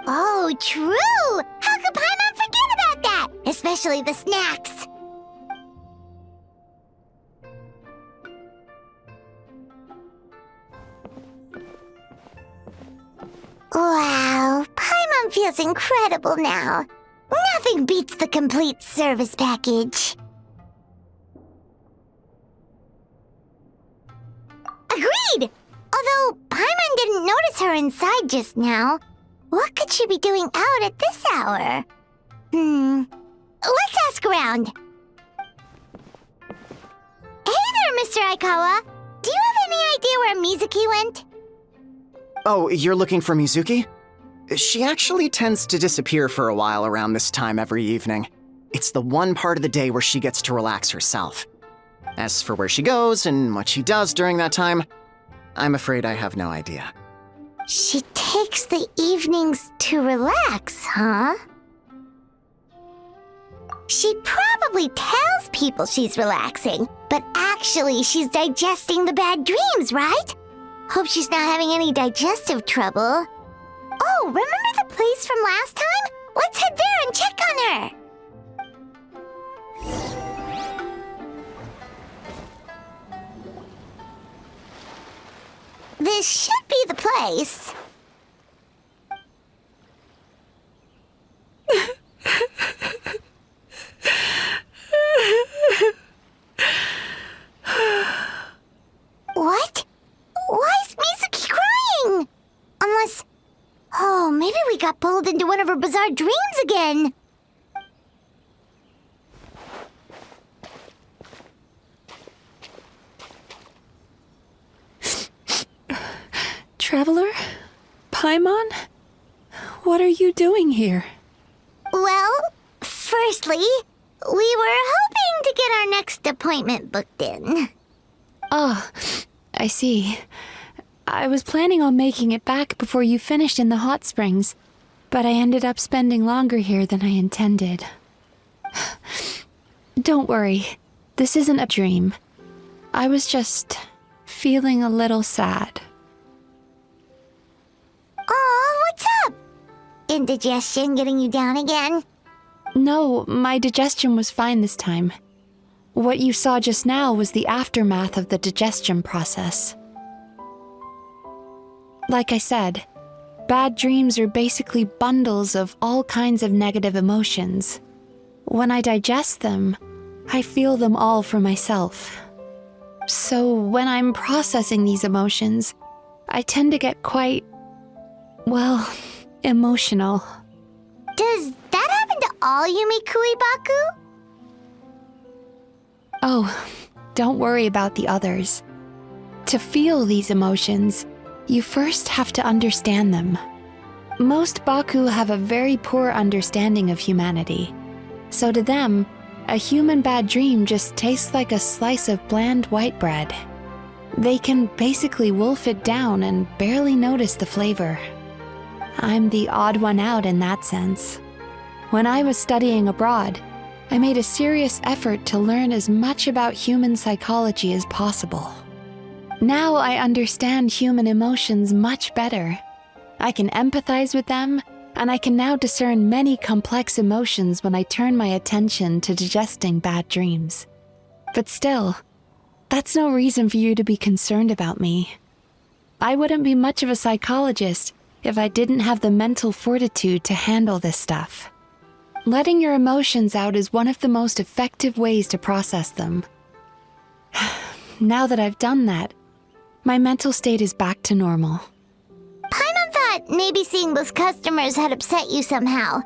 Oh, true! How could Paimon forget about that? Especially the snacks. Wow, Paimon feels incredible now. Nothing beats the complete service package. Agreed! Although Paimon didn't notice her inside just now. What could she be doing out at this hour? Let's ask around. Hey there, Mr. Aikawa. Do you have any idea where Mizuki went? Oh, you're looking for Mizuki? She actually tends to disappear for a while around this time every evening. It's the one part of the day where she gets to relax herself. As for where she goes and what she does during that time, I'm afraid I have no idea. She takes the evenings to relax, huh? She probably tells people she's relaxing, but actually she's digesting the bad dreams, right? Hope she's not having any digestive trouble. Oh, remember the place from last time? Let's head there and check on her. This should be the place. What? Why is Mizuki crying? Unless... Oh, maybe we got pulled into one of her bizarre dreams again. Traveler? Paimon? What are you doing here? Well, firstly, we were hoping to get our next appointment booked in. Oh, I see. I was planning on making it back before you finished in the hot springs, but I ended up spending longer here than I intended. Don't worry, this isn't a dream. I was just feeling a little sad. Oh, what's up? Indigestion getting you down again? No, my digestion was fine this time. What you saw just now was the aftermath of the digestion process. Like I said, bad dreams are basically bundles of all kinds of negative emotions. When I digest them, I feel them all for myself. So when I'm processing these emotions, I tend to get quite, well, emotional. Does that happen to all Yumikui Baku? Oh, don't worry about the others. To feel these emotions, you first have to understand them. Most Baku have a very poor understanding of humanity. So to them, a human bad dream just tastes like a slice of bland white bread. They can basically wolf it down and barely notice the flavor. I'm the odd one out in that sense. When I was studying abroad, I made a serious effort to learn as much about human psychology as possible. Now I understand human emotions much better. I can empathize with them, and I can now discern many complex emotions when I turn my attention to digesting bad dreams. But still, that's no reason for you to be concerned about me. I wouldn't be much of a psychologist if I didn't have the mental fortitude to handle this stuff. Letting your emotions out is one of the most effective ways to process them. Now that I've done that, my mental state is back to normal. Paimon thought maybe seeing those customers had upset you somehow.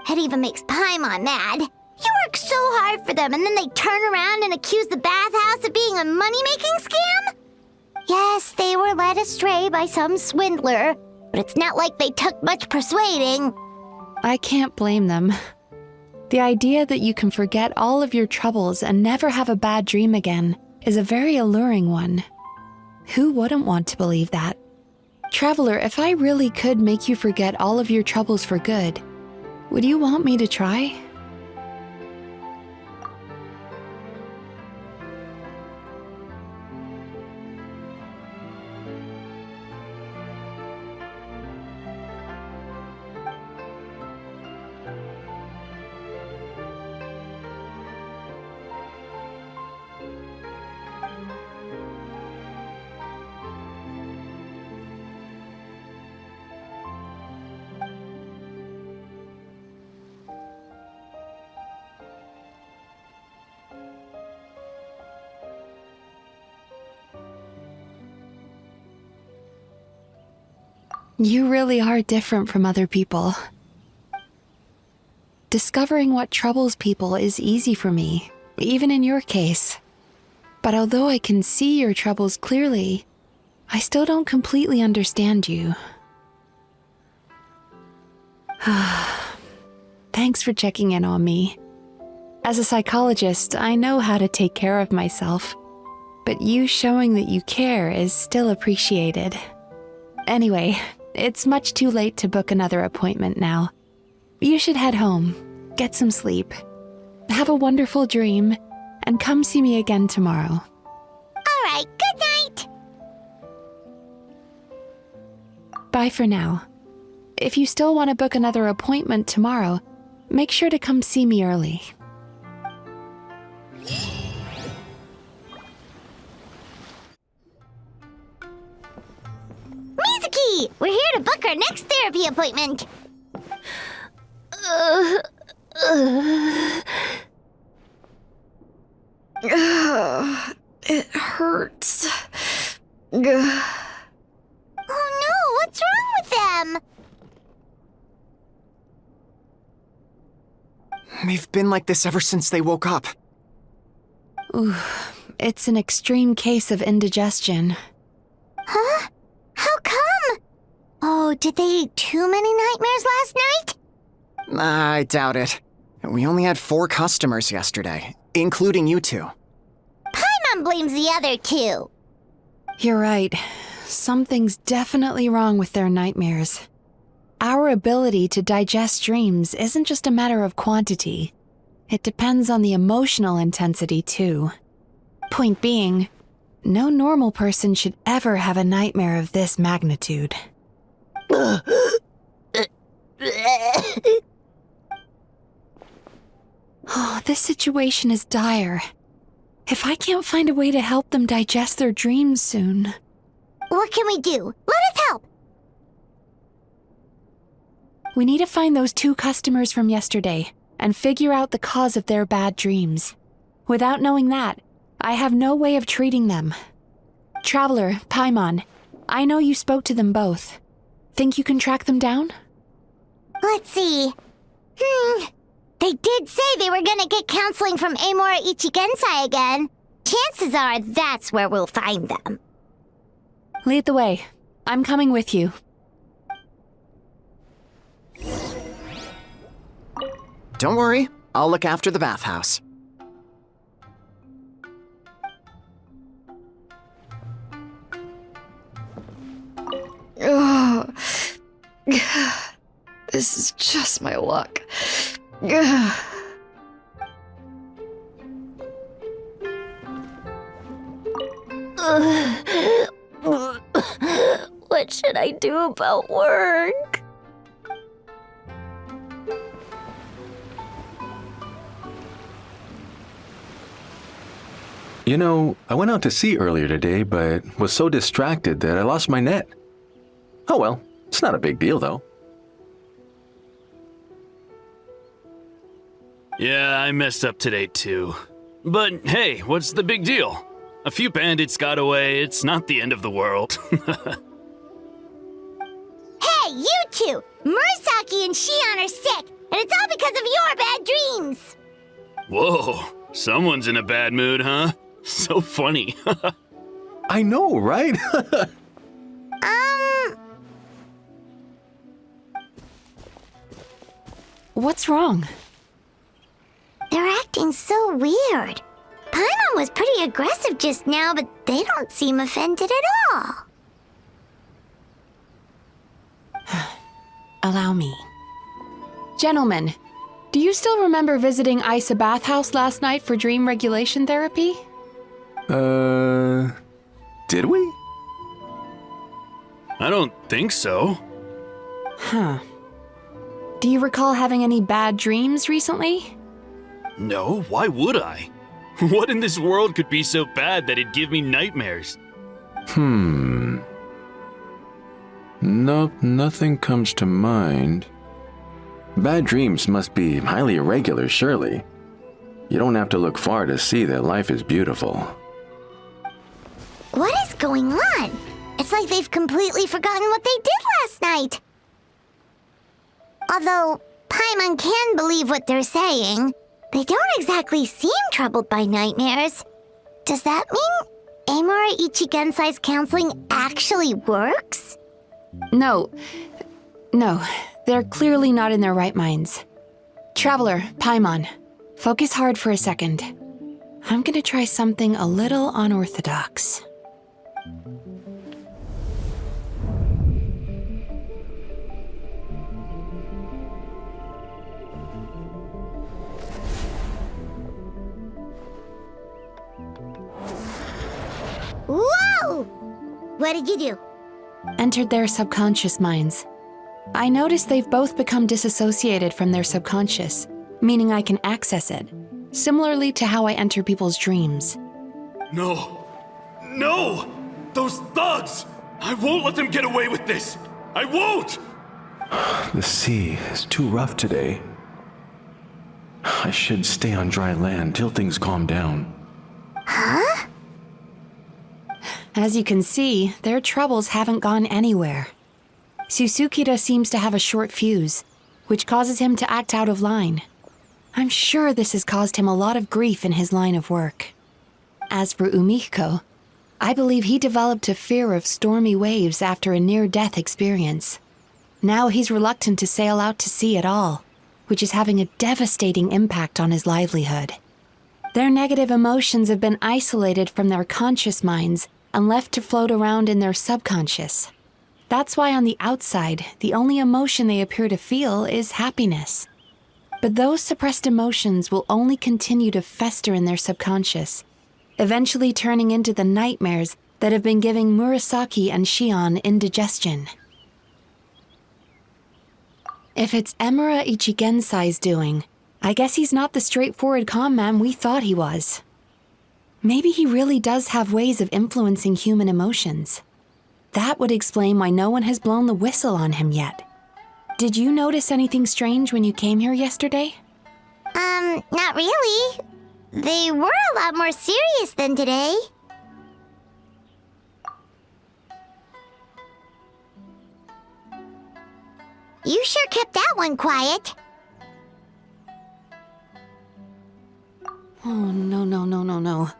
It even makes Paimon mad. You work so hard for them and then they turn around and accuse the bathhouse of being a money-making scam? Yes, they were led astray by some swindler, but it's not like they took much persuading. I can't blame them. The idea that you can forget all of your troubles and never have a bad dream again is a very alluring one. Who wouldn't want to believe that? Traveler, if I really could make you forget all of your troubles for good, would you want me to try? You really are different from other people. Discovering what troubles people is easy for me, even in your case. But although I can see your troubles clearly, I still don't completely understand you. Thanks for checking in on me. As a psychologist, I know how to take care of myself, but you showing that you care is still appreciated. Anyway, it's much too late to book another appointment now. You should head home, get some sleep, have a wonderful dream, and come see me again tomorrow. All right, good night. Bye for now. If you still want to book another appointment tomorrow, make sure to come see me early. book our next therapy appointment. It hurts. Oh no, what's wrong with them? They've been like this ever since they woke up. Ooh, it's an extreme case of indigestion. Huh? How come? Oh, did they eat too many nightmares last night? I doubt it. We only had 4 customers yesterday, including you two. Paimon blames the other 2. You're right. Something's definitely wrong with their nightmares. Our ability to digest dreams isn't just a matter of quantity. It depends on the emotional intensity, too. Point being, no normal person should ever have a nightmare of this magnitude. Oh, this situation is dire. If I can't find a way to help them digest their dreams soon... What can we do? Let us help! We need to find those 2 customers from yesterday and figure out the cause of their bad dreams. Without knowing that, I have no way of treating them. Traveler, Paimon, I know you spoke to them both. Think you can track them down? Let's see. They did say they were gonna get counseling from Amora Ichigensai again. Chances are that's where we'll find them. Lead the way. I'm coming with you. Don't worry, I'll look after the bathhouse. Ugh. This is just my luck. What should I do about work? You know, I went out to sea earlier today, but was so distracted that I lost my net. Oh well, it's not a big deal though. Yeah, I messed up today too. But hey, what's the big deal? A few bandits got away, it's not the end of the world. Hey, you 2! Murasaki and Shion are sick, and it's all because of your bad dreams! Whoa, someone's in a bad mood, huh? So funny. I know, right? What's wrong? They're acting so weird. Paimon was pretty aggressive just now, but they don't seem offended at all. Allow me. Gentlemen, do you still remember visiting Isa Bathhouse last night for dream regulation therapy? Did we? I don't think so. Huh. Do you recall having any bad dreams recently? No, why would I? What in this world could be so bad that it'd give me nightmares? Nope, nothing comes to mind. Bad dreams must be highly irregular, surely. You don't have to look far to see that life is beautiful. What is going on? It's like they've completely forgotten what they did last night. Although Paimon can believe what they're saying, they don't exactly seem troubled by nightmares. Does that mean Amora Ichigensai's counseling actually works? No, they're clearly not in their right minds. Traveler, Paimon, focus hard for a second. I'm gonna try something a little unorthodox. Whoa! What did you do? Entered their subconscious minds. I noticed they've both become disassociated from their subconscious, meaning I can access it, similarly to how I enter people's dreams. No! No! Those thugs! I won't let them get away with this! I won't! The sea is too rough today. I should stay on dry land till things calm down. Huh? As you can see, their troubles haven't gone anywhere. Susukira seems to have a short fuse, which causes him to act out of line. I'm sure this has caused him a lot of grief in his line of work. As for Umiko, I believe he developed a fear of stormy waves after a near-death experience. Now he's reluctant to sail out to sea at all, which is having a devastating impact on his livelihood. Their negative emotions have been isolated from their conscious minds and left to float around in their subconscious. That's why on the outside, the only emotion they appear to feel is happiness. But those suppressed emotions will only continue to fester in their subconscious, eventually turning into the nightmares that have been giving Murasaki and Shion indigestion. If it's Emura Ichigensai's doing, I guess he's not the straightforward calm man we thought he was. Maybe he really does have ways of influencing human emotions. That would explain why no one has blown the whistle on him yet. Did you notice anything strange when you came here yesterday? Not really. They were a lot more serious than today. You sure kept that one quiet. Oh, no.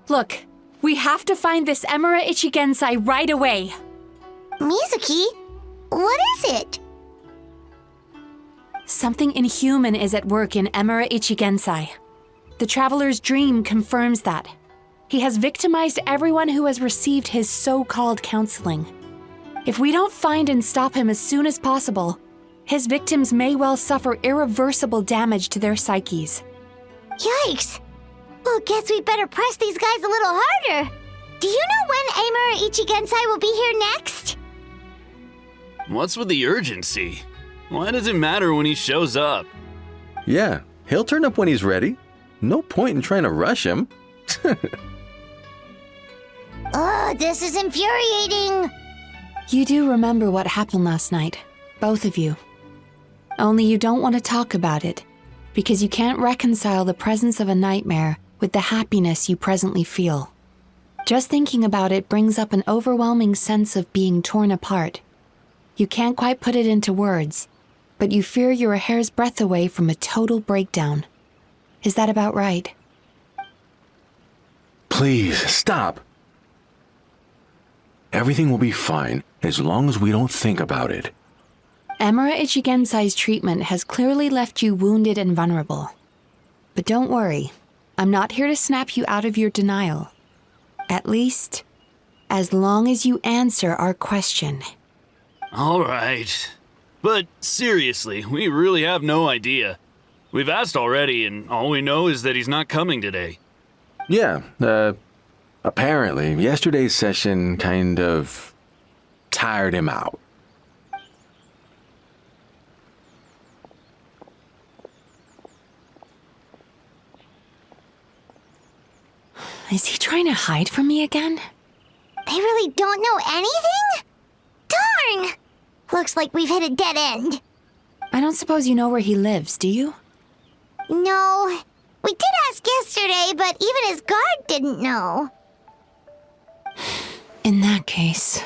Look, we have to find this Emura Ichigensai right away. Mizuki? What is it? Something inhuman is at work in Emura Ichigensai. The Traveler's dream confirms that. He has victimized everyone who has received his so-called counseling. If we don't find and stop him as soon as possible, his victims may well suffer irreversible damage to their psyches. Yikes! Well, guess we better press these guys a little harder. Do you know when Emura Ichigensai will be here next? What's with the urgency? Why does it matter when he shows up? Yeah, he'll turn up when he's ready. No point in trying to rush him. Oh, this is infuriating. You do remember what happened last night, both of you. Only you don't want to talk about it, because you can't reconcile the presence of a nightmare with the happiness you presently feel. Just thinking about it brings up an overwhelming sense of being torn apart. You can't quite put it into words, but you fear you're a hair's breadth away from a total breakdown. Is that about right? Please, stop. Everything will be fine as long as we don't think about it. Emura Ichigensai's treatment has clearly left you wounded and vulnerable. But don't worry, I'm not here to snap you out of your denial. At least, as long as you answer our question. All right. But seriously, we really have no idea. We've asked already, and all we know is that he's not coming today. Yeah, apparently, yesterday's session kind of tired him out. Is he trying to hide from me again? They really don't know anything? Darn! Looks like we've hit a dead end. I don't suppose you know where he lives, do you? No. We did ask yesterday, but even his guard didn't know. In that case...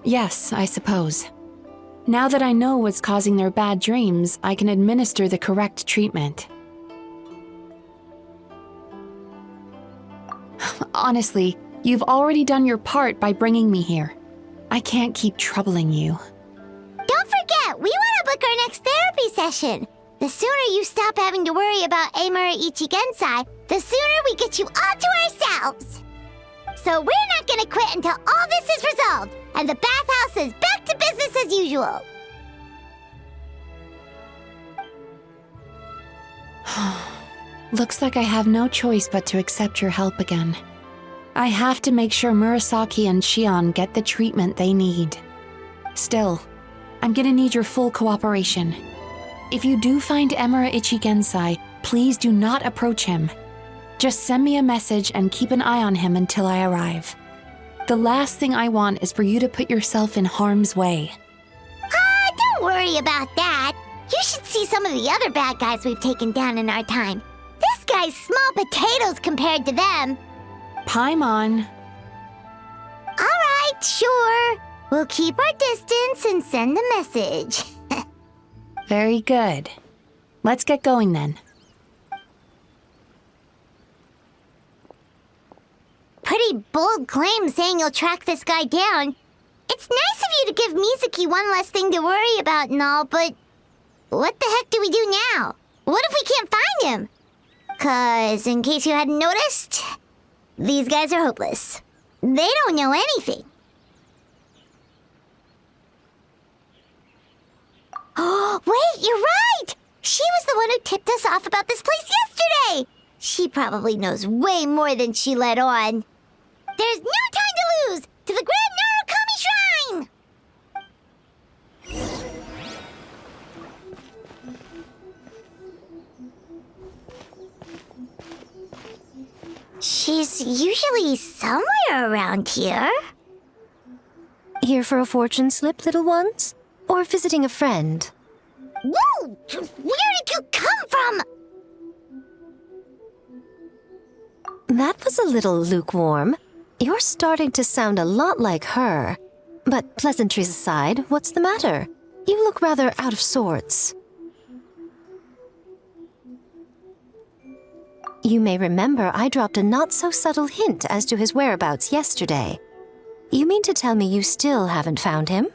Yes, I suppose. Now that I know what's causing their bad dreams, I can administer the correct treatment. Honestly, you've already done your part by bringing me here. I can't keep troubling you. Don't forget, we want to book our next therapy session. The sooner you stop having to worry about Emura Ichigensai, the sooner we get you all to ourselves. So we're not gonna quit until all this is resolved, and the bathhouse is back to business as usual. Looks like I have no choice but to accept your help again. I have to make sure Murasaki and Shion get the treatment they need. Still, I'm gonna need your full cooperation. If you do find Emura Ichigensai, please do not approach him. Just send me a message and keep an eye on him until I arrive. The last thing I want is for you to put yourself in harm's way. Don't worry about that. You should see some of the other bad guys we've taken down in our time. This guy's small potatoes compared to them. Paimon. All right, sure. We'll keep our distance and send the message. Very good. Let's get going then. Pretty bold claim saying you'll track this guy down. It's nice of you to give Mizuki one less thing to worry about and all, but what the heck do we do now? What if we can't find him? 'Cause in case you hadn't noticed, these guys are hopeless. They don't know anything. Oh, wait, you're right! She was the one who tipped us off about this place yesterday! She probably knows way more than she let on. There's no time to lose! To the Grand Narukami Shrine! She's usually somewhere around here. Here for a fortune slip, little ones? Or visiting a friend? Whoa! Where did you come from? That was a little lukewarm. You're starting to sound a lot like her. But pleasantries aside, what's the matter? You look rather out of sorts. You may remember I dropped a not-so-subtle hint as to his whereabouts yesterday. You mean to tell me you still haven't found him?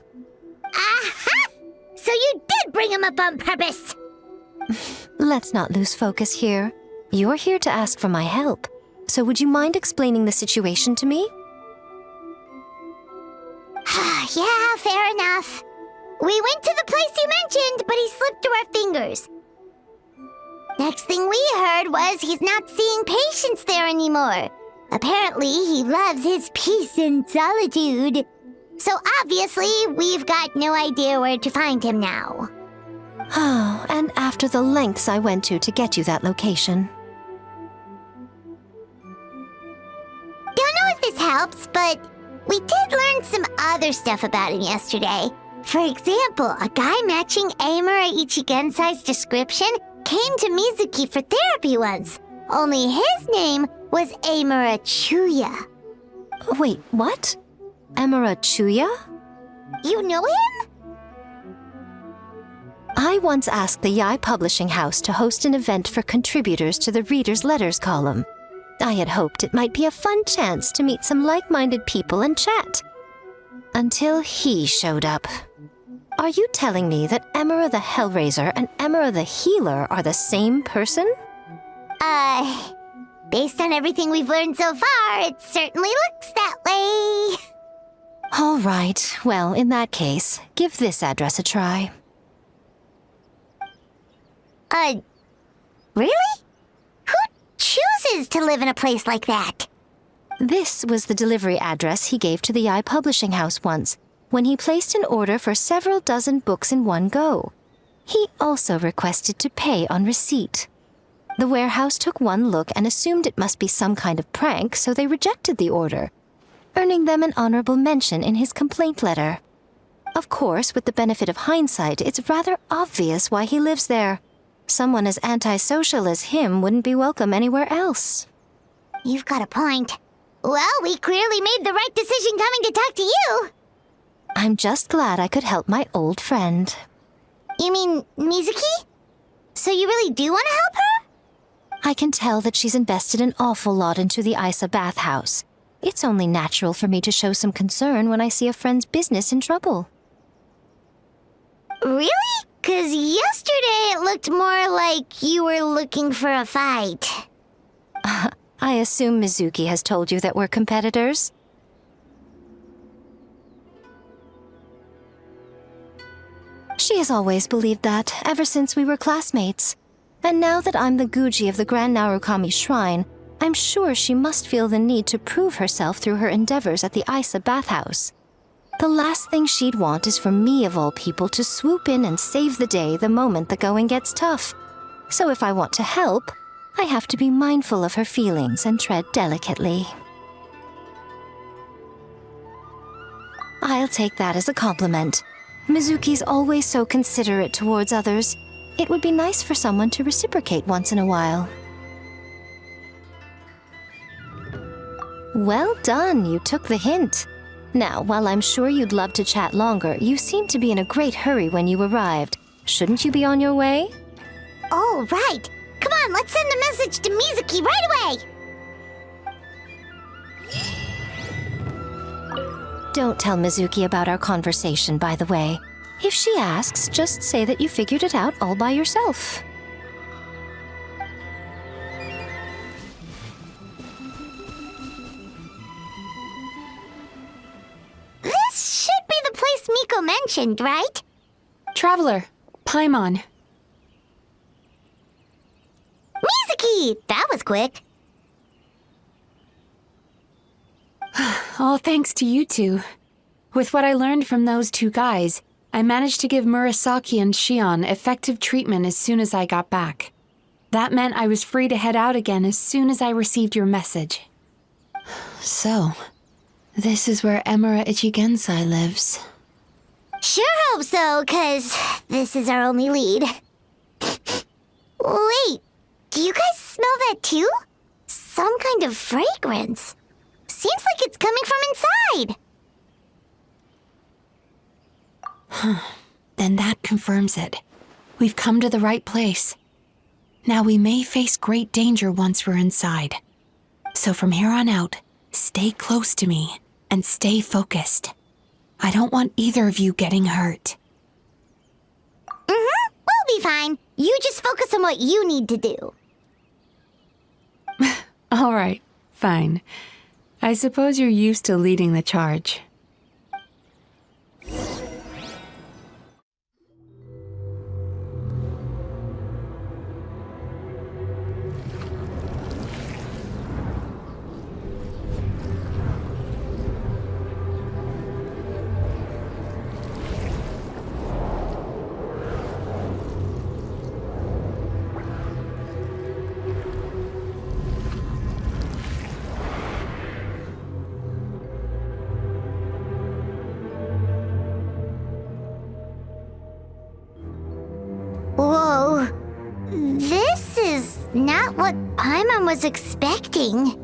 Aha! So you did bring him up on purpose! Let's not lose focus here. You're here to ask for my help. So would you mind explaining the situation to me? Yeah, fair enough. We went to the place you mentioned, but he slipped through our fingers. Next thing we heard was he's not seeing patients there anymore. Apparently, he loves his peace and solitude. So obviously, we've got no idea where to find him now. Oh, and after the lengths I went to get you that location. Don't know if this helps, but we did learn some other stuff about him yesterday. For example, a guy matching Amura Ichigensai's description came to Mizuki for therapy once. Only his name was Amura Chuya. Wait, what? Amura Chuya? You know him? I once asked the Yai Publishing House to host an event for contributors to the Reader's Letters column. I had hoped it might be a fun chance to meet some like-minded people and chat. Until he showed up. Are you telling me that Amura the Hellraiser and Amura the Healer are the same person? Based on everything we've learned so far, it certainly looks that way. All right, well, in that case, give this address a try. Really? Who chooses to live in a place like that? This was the delivery address he gave to the Yai Publishing House once, when he placed an order for several dozen books in one go. He also requested to pay on receipt. The warehouse took one look and assumed it must be some kind of prank, so they rejected the order, earning them an honorable mention in his complaint letter. Of course, with the benefit of hindsight, it's rather obvious why he lives there. Someone as antisocial as him wouldn't be welcome anywhere else. You've got a point. Well, we clearly made the right decision coming to talk to you. I'm just glad I could help my old friend. You mean Mizuki? So you really do want to help her? I can tell that she's invested an awful lot into the Isa bathhouse. It's only natural for me to show some concern when I see a friend's business in trouble. Really? 'Cause yesterday it looked more like you were looking for a fight. I assume Mizuki has told you that we're competitors? She has always believed that, ever since we were classmates. And now that I'm the Guji of the Grand Narukami Shrine, I'm sure she must feel the need to prove herself through her endeavors at the Isa bathhouse. The last thing she'd want is for me, of all people, to swoop in and save the day the moment the going gets tough. So if I want to help, I have to be mindful of her feelings and tread delicately. I'll take that as a compliment. Mizuki's always so considerate towards others. It would be nice for someone to reciprocate once in a while. Well done, you took the hint. Now, while I'm sure you'd love to chat longer, you seemed to be in a great hurry when you arrived. Shouldn't you be on your way? Oh, right. Come on, let's send a message to Mizuki right away. Don't tell Mizuki about our conversation, by the way. If she asks, just say that you figured it out all by yourself. This should be the place Miko mentioned, right? Traveler, Paimon. Mizuki! That was quick. All thanks to you two. With what I learned from those two guys, I managed to give Murasaki and Shion effective treatment as soon as I got back. That meant I was free to head out again as soon as I received your message. So, this is where Emura Ichigensai lives. Sure hope so, 'cause this is our only lead. Wait, do you guys smell that too? Some kind of fragrance. Seems like it's coming from inside. Then that confirms it. We've come to the right place. Now we may face great danger once we're inside. So from here on out, stay close to me and stay focused. I don't want either of you getting hurt. We'll be fine. You just focus on what you need to do. All right, fine. I suppose you're used to leading the charge. Whoa. This is not what Paimon was expecting.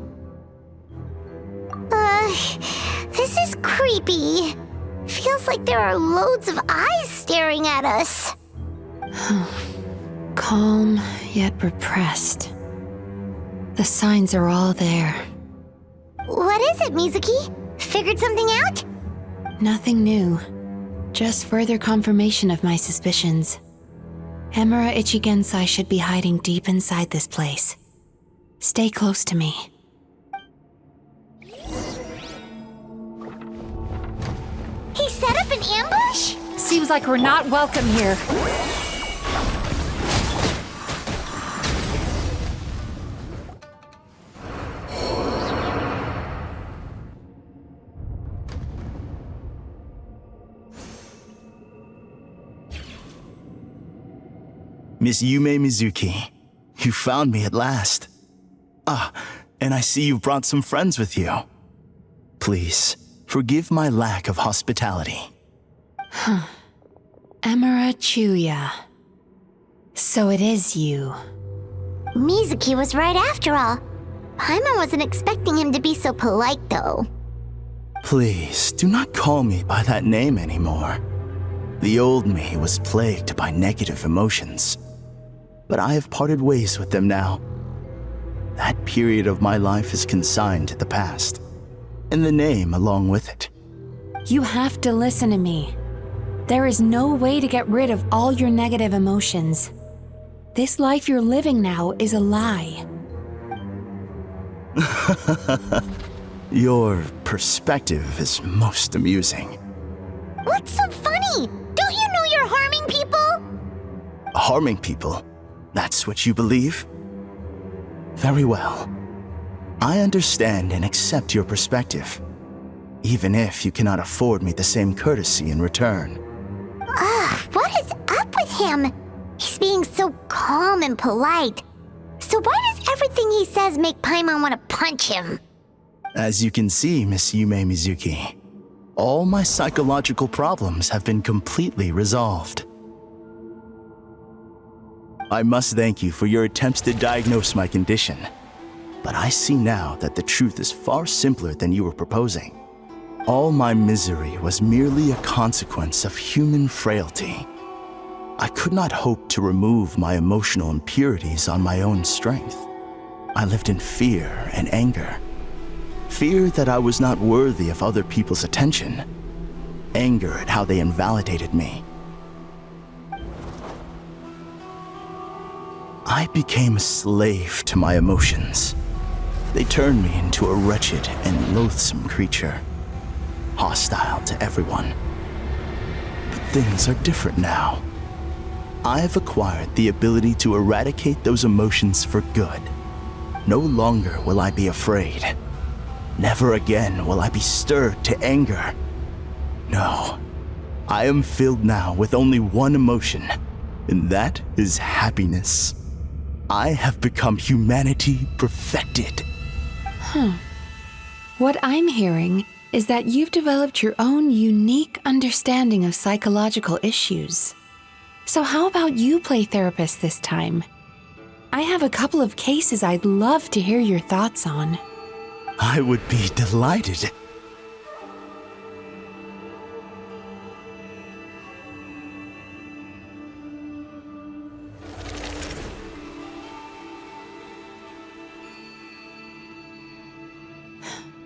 This is creepy. Feels like there are loads of eyes staring at us. Calm, yet repressed. The signs are all there. What is it, Mizuki? Figured something out? Nothing new. Just further confirmation of my suspicions. Emura Ichigensai should be hiding deep inside this place. Stay close to me. He set up an ambush? Seems like we're not welcome here. Miss Yumemizuki, you found me at last. Ah, and I see you've brought some friends with you. Please, forgive my lack of hospitality. Emura Chuya. So it is you. Mizuki was right after all. Paimon wasn't expecting him to be so polite, though. Please, do not call me by that name anymore. The old me was plagued by negative emotions, but I have parted ways with them now. That period of my life is consigned to the past, and the name along with it. You have to listen to me. There is no way to get rid of all your negative emotions. This life you're living now is a lie. Your perspective is most amusing. What's so funny? Don't you know you're harming people? Harming people? That's what you believe? Very well. I understand and accept your perspective, even if you cannot afford me the same courtesy in return. What is up with him? He's being so calm and polite. So why does everything he says make Paimon want to punch him? As you can see, Miss Yumemizuki, all my psychological problems have been completely resolved. I must thank you for your attempts to diagnose my condition, but I see now that the truth is far simpler than you were proposing. All my misery was merely a consequence of human frailty. I could not hope to remove my emotional impurities on my own strength. I lived in fear and anger. Fear that I was not worthy of other people's attention. Anger at how they invalidated me. I became a slave to my emotions. They turned me into a wretched and loathsome creature, hostile to everyone. But things are different now. I have acquired the ability to eradicate those emotions for good. No longer will I be afraid. Never again will I be stirred to anger. No, I am filled now with only one emotion, and that is happiness. I have become humanity perfected. What I'm hearing is that you've developed your own unique understanding of psychological issues. So how about you play therapist this time? I have a couple of cases I'd love to hear your thoughts on. I would be delighted.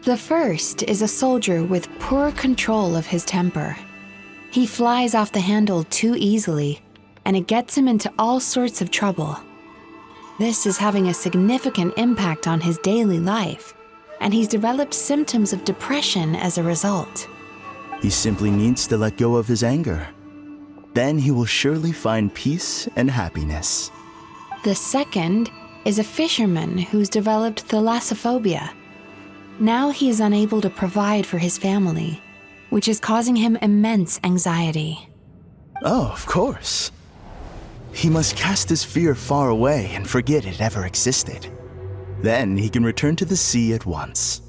The first is a soldier with poor control of his temper. He flies off the handle too easily, and it gets him into all sorts of trouble. This is having a significant impact on his daily life, and he's developed symptoms of depression as a result. He simply needs to let go of his anger. Then he will surely find peace and happiness. The second is a fisherman who's developed thalassophobia. Now he is unable to provide for his family, which is causing him immense anxiety. Oh, of course. He must cast his fear far away and forget it ever existed. Then he can return to the sea at once.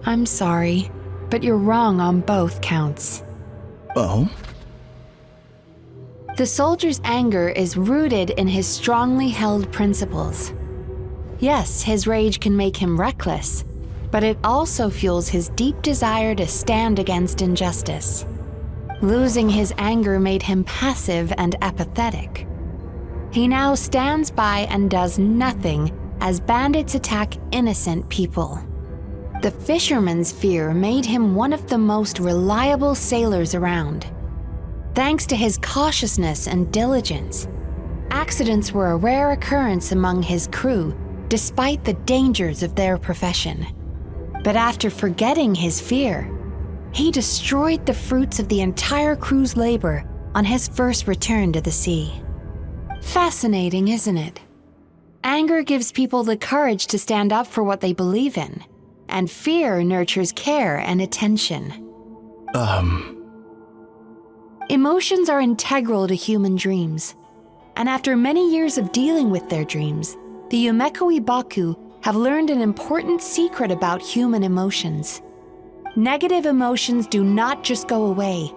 I'm sorry, but you're wrong on both counts. Oh? The soldier's anger is rooted in his strongly held principles. Yes, his rage can make him reckless, but it also fuels his deep desire to stand against injustice. Losing his anger made him passive and apathetic. He now stands by and does nothing as bandits attack innocent people. The fisherman's fear made him one of the most reliable sailors around. Thanks to his cautiousness and diligence, accidents were a rare occurrence among his crew despite the dangers of their profession. But after forgetting his fear, he destroyed the fruits of the entire crew's labor on his first return to the sea. Fascinating, isn't it? Anger gives people the courage to stand up for what they believe in, and fear nurtures care and attention. Emotions are integral to human dreams, and after many years of dealing with their dreams, the Yumekoi Baku have learned an important secret about human emotions. Negative emotions do not just go away.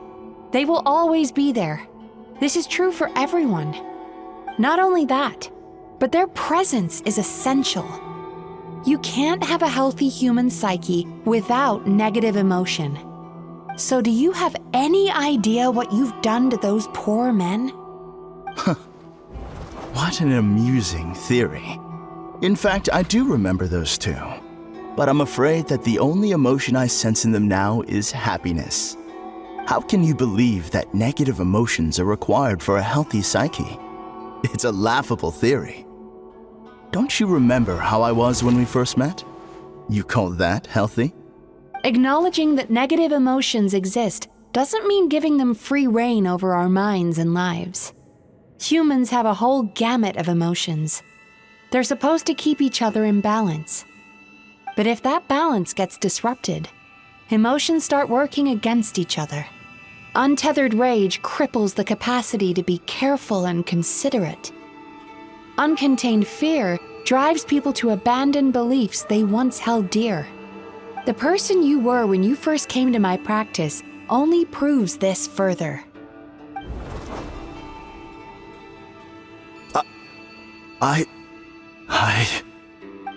They will always be there. This is true for everyone. Not only that, but their presence is essential. You can't have a healthy human psyche without negative emotion. So do you have any idea what you've done to those poor men? What an amusing theory. In fact, I do remember those two. But I'm afraid that the only emotion I sense in them now is happiness. How can you believe that negative emotions are required for a healthy psyche? It's a laughable theory. Don't you remember how I was when we first met? You call that healthy? Acknowledging that negative emotions exist doesn't mean giving them free rein over our minds and lives. Humans have a whole gamut of emotions. They're supposed to keep each other in balance. But if that balance gets disrupted, emotions start working against each other. Untethered rage cripples the capacity to be careful and considerate. Uncontained fear drives people to abandon beliefs they once held dear. The person you were when you first came to my practice only proves this further.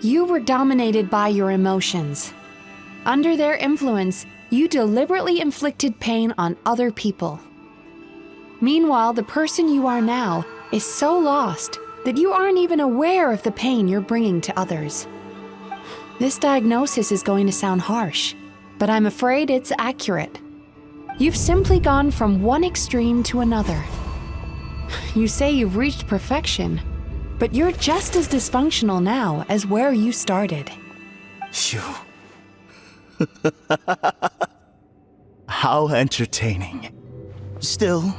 You were dominated by your emotions. Under their influence, you deliberately inflicted pain on other people. Meanwhile, the person you are now is so lost that you aren't even aware of the pain you're bringing to others. This diagnosis is going to sound harsh, but I'm afraid it's accurate. You've simply gone from one extreme to another. You say you've reached perfection, but you're just as dysfunctional now as where you started. You... How entertaining. Still,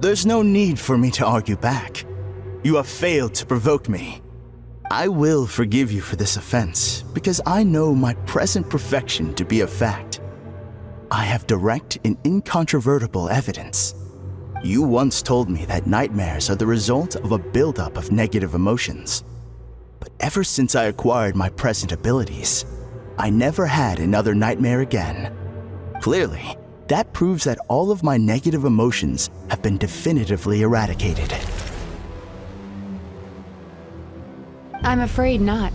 there's no need for me to argue back. You have failed to provoke me. I will forgive you for this offense, because I know my present perfection to be a fact. I have direct and incontrovertible evidence. You once told me that nightmares are the result of a buildup of negative emotions. But ever since I acquired my present abilities, I never had another nightmare again. Clearly, that proves that all of my negative emotions have been definitively eradicated. I'm afraid not.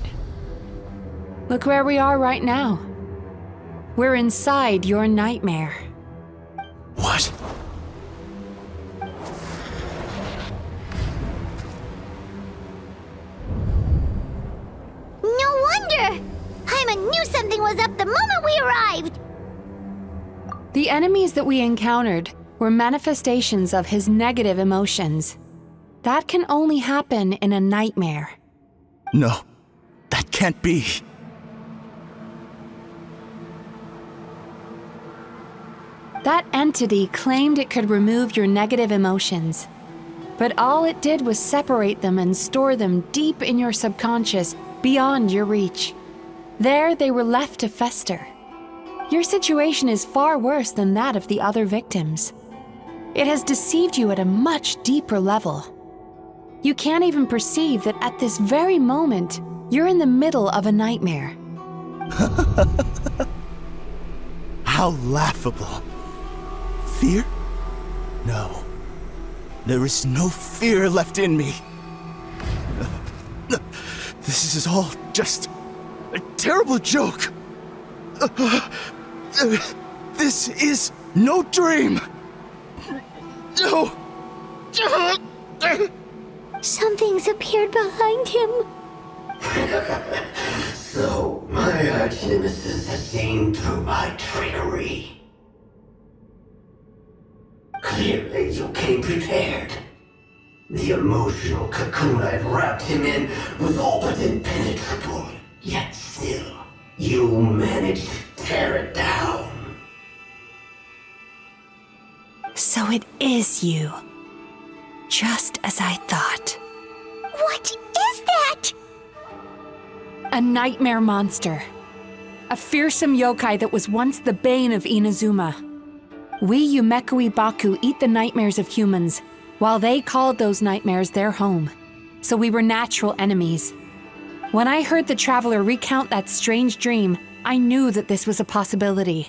Look where we are right now. We're inside your nightmare. What? No wonder! Paimon knew something was up the moment we arrived! The enemies that we encountered were manifestations of his negative emotions. That can only happen in a nightmare. No, that can't be. That entity claimed it could remove your negative emotions, but all it did was separate them and store them deep in your subconscious, beyond your reach. There they were left to fester. Your situation is far worse than that of the other victims. It has deceived you at a much deeper level. You can't even perceive that at this very moment, you're in the middle of a nightmare. How laughable. Fear? No. There is no fear left in me. This is all just a terrible joke. This is no dream. No. Something's appeared behind him. So, my arch-nemesis has seen through my trickery. Clearly, you came prepared. The emotional cocoon I'd wrapped him in was all but impenetrable. Yet still, you managed to tear it down. So it is you. Just as I thought. What is that? A nightmare monster. A fearsome yokai that was once the bane of Inazuma. We Yumemizuki Baku eat the nightmares of humans, while they called those nightmares their home. So we were natural enemies. When I heard the traveler recount that strange dream, I knew that this was a possibility.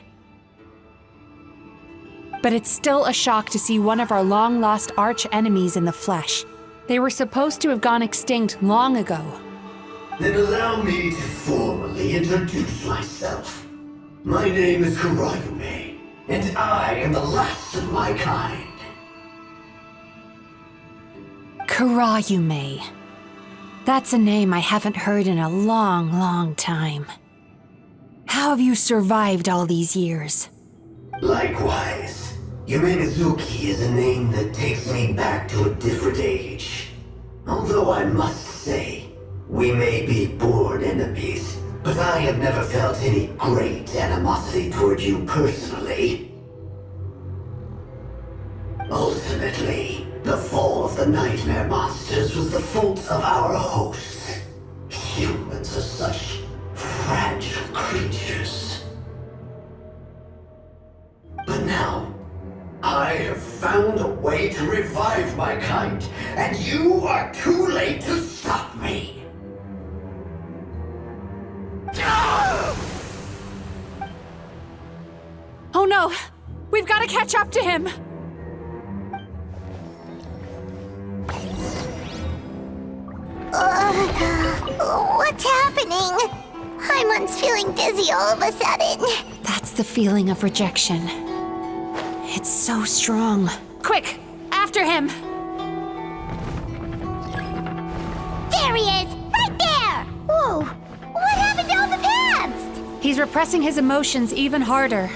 But it's still a shock to see one of our long-lost arch-enemies in the flesh. They were supposed to have gone extinct long ago. Then allow me to formally introduce myself. My name is Kurayume, and I am the last of my kind. Kurayume. That's a name I haven't heard in a long, long time. How have you survived all these years? Likewise. Yumemizuki is a name that takes me back to a different age. Although I must say, we may be born enemies, but I have never felt any great animosity toward you personally. Ultimately, the fall of the nightmare monsters was the fault of our hosts. Humans are such fragile creatures. But now, I have found a way to revive my kind, and you are too late to stop me. Oh no! We've got to catch up to him! What's happening? Paimon's feeling dizzy all of a sudden. That's the feeling of rejection. It's so strong. Quick! After him! There he is! Right there! Whoa! What happened to all the paths? He's repressing his emotions even harder.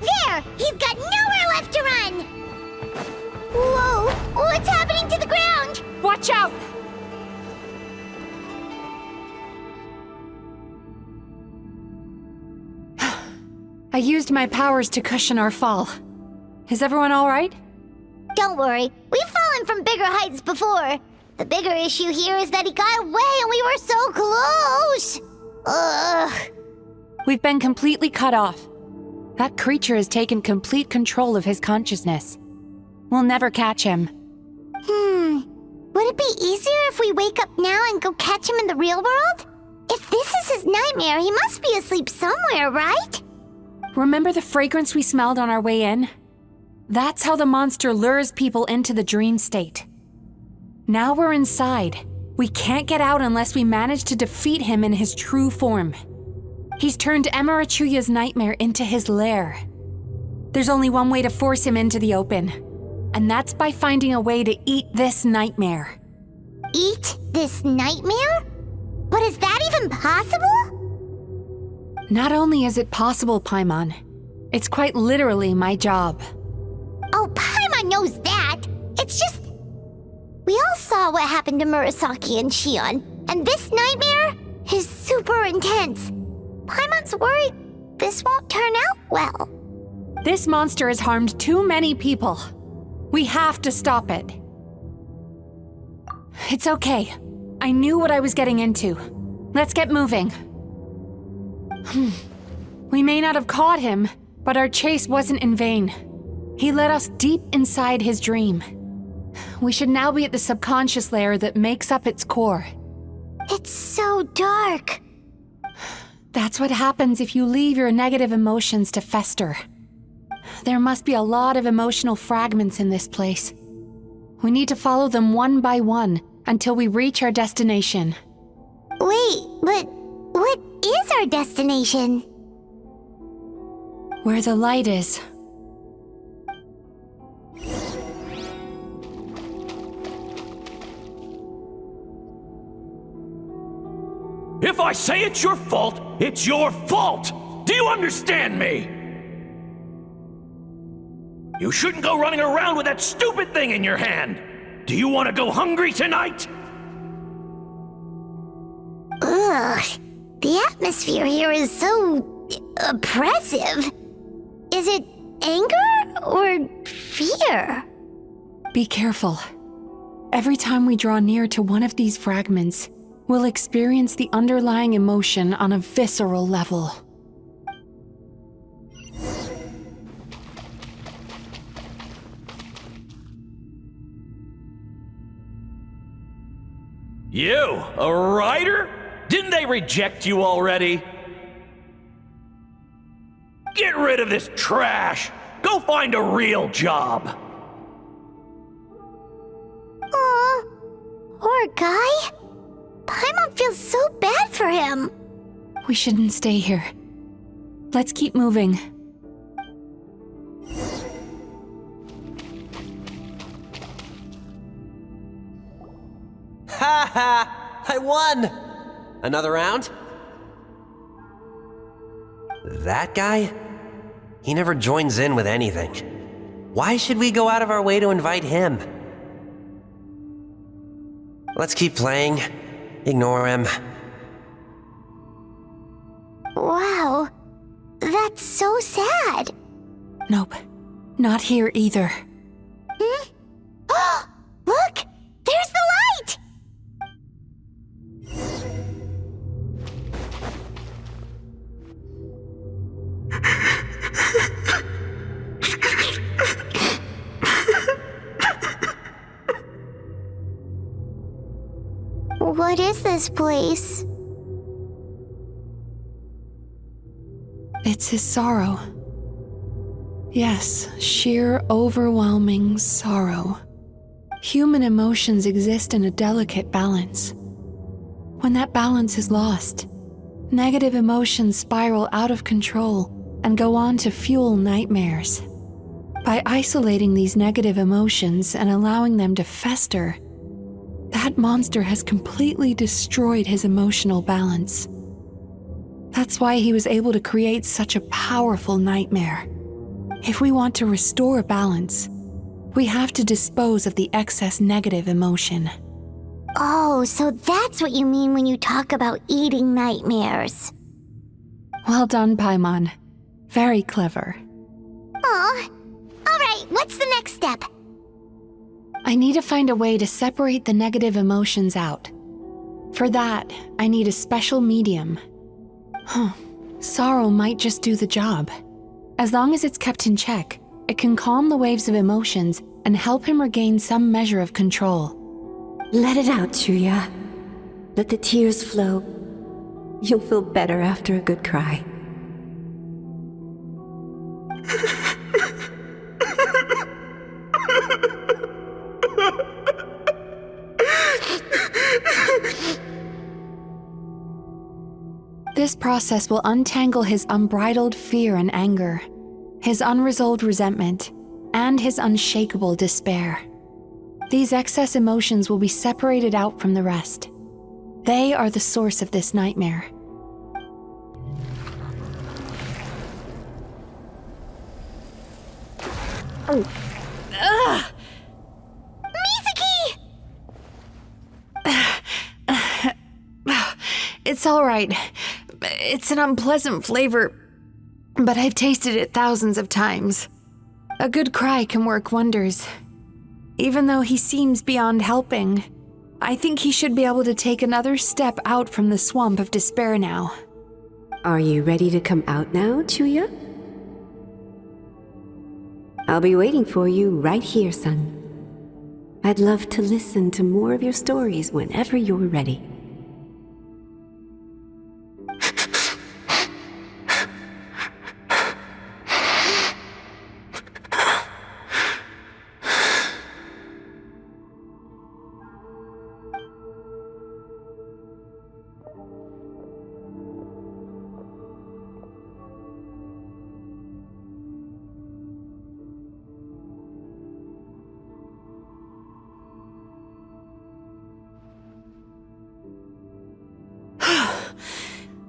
There! He's got nowhere left to run! Whoa! What's happening to the ground? Watch out! I used my powers to cushion our fall. Is everyone all right? Don't worry, we've fallen from bigger heights before. The bigger issue here is that he got away and we were so close! Ugh. We've been completely cut off. That creature has taken complete control of his consciousness. We'll never catch him. Would it be easier if we wake up now and go catch him in the real world? If this is his nightmare, he must be asleep somewhere, right? Remember the fragrance we smelled on our way in? That's how the monster lures people into the dream state. Now we're inside. We can't get out unless we manage to defeat him in his true form. He's turned Melancholia's nightmare into his lair. There's only one way to force him into the open, and that's by finding a way to eat this nightmare. Eat this nightmare? But is that even possible? Not only is it possible, Paimon, it's quite literally my job. Oh, Paimon knows that. It's just... We all saw what happened to Murasaki and Shion, and this nightmare is super intense. Paimon's worried this won't turn out well. This monster has harmed too many people. We have to stop it. It's okay. I knew what I was getting into. Let's get moving. We may not have caught him, but our chase wasn't in vain. He led us deep inside his dream. We should now be at the subconscious layer that makes up its core. It's so dark. That's what happens if you leave your negative emotions to fester. There must be a lot of emotional fragments in this place. We need to follow them one by one until we reach our destination. Wait, but what is our destination? Where the light is. If I say it's your fault, it's your fault! Do you understand me? You shouldn't go running around with that stupid thing in your hand! Do you want to go hungry tonight? Ugh, the atmosphere here is so oppressive. Is it anger or fear? Be careful. Every time we draw near to one of these fragments, we'll experience the underlying emotion on a visceral level. You, a writer? Didn't they reject you already? Get rid of this trash! Go find a real job! Aw, poor guy. Paimon feels so bad for him. We shouldn't stay here. Let's keep moving. Ha ha! I won! Another round? That guy? He never joins in with anything. Why should we go out of our way to invite him? Let's keep playing. Ignore him. Wow, that's so sad. Nope, not here either. Look, there's the light! What is this place? It's his sorrow. Yes, sheer overwhelming sorrow. Human emotions exist in a delicate balance. When that balance is lost, negative emotions spiral out of control and go on to fuel nightmares. By isolating these negative emotions and allowing them to fester, that monster has completely destroyed his emotional balance. That's why he was able to create such a powerful nightmare. If we want to restore balance, we have to dispose of the excess negative emotion. Oh, so that's what you mean when you talk about eating nightmares. Well done, Paimon. Very clever. Aw. Alright, what's the next step? I need to find a way to separate the negative emotions out. For that, I need a special medium. Sorrow might just do the job. As long as it's kept in check, it can calm the waves of emotions and help him regain some measure of control. Let it out, Chuya. Let the tears flow. You'll feel better after a good cry. This process will untangle his unbridled fear and anger, his unresolved resentment, and his unshakable despair. These excess emotions will be separated out from the rest. They are the source of this nightmare. Ugh! Mizuki! It's all right. It's an unpleasant flavor, but I've tasted it thousands of times. A good cry can work wonders. Even though he seems beyond helping, I think he should be able to take another step out from the swamp of despair now. Are you ready to come out now, Chuya? I'll be waiting for you right here, son. I'd love to listen to more of your stories whenever you're ready.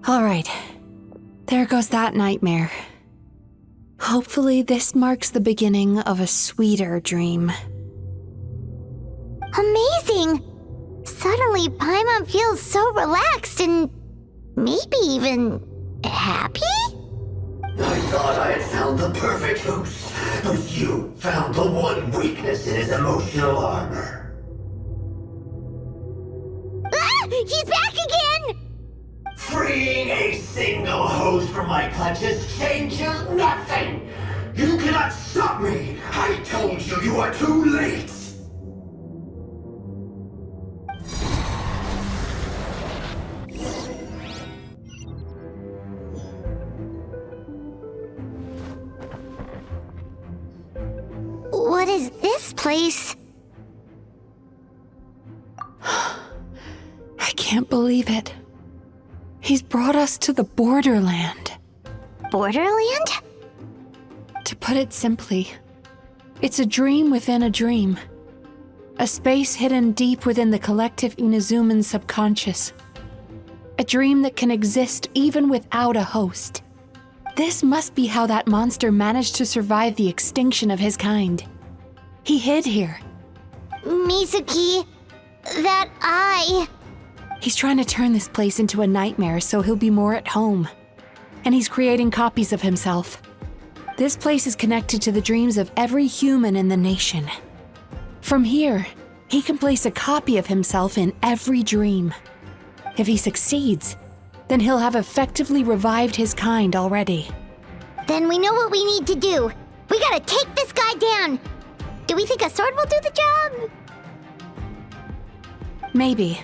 All right, there goes that nightmare. Hopefully this marks the beginning of a sweeter dream. Amazing! Suddenly, Paimon feels so relaxed and maybe even happy? I thought I had found the perfect host, but you found the one weakness in his emotional armor. Ah! He's back again! Freeing a single host from my clutches changes nothing! You cannot stop me! I told you you are too late! What is this place? I can't believe it. He's brought us to the borderland. Borderland? To put it simply, it's a dream within a dream. A space hidden deep within the collective Inazuman subconscious. A dream that can exist even without a host. This must be how that monster managed to survive the extinction of his kind. He hid here. Mizuki, that eye. He's trying to turn this place into a nightmare so he'll be more at home. And he's creating copies of himself. This place is connected to the dreams of every human in the nation. From here, he can place a copy of himself in every dream. If he succeeds, then he'll have effectively revived his kind already. Then we know what we need to do. We gotta take this guy down. Do we think a sword will do the job? Maybe.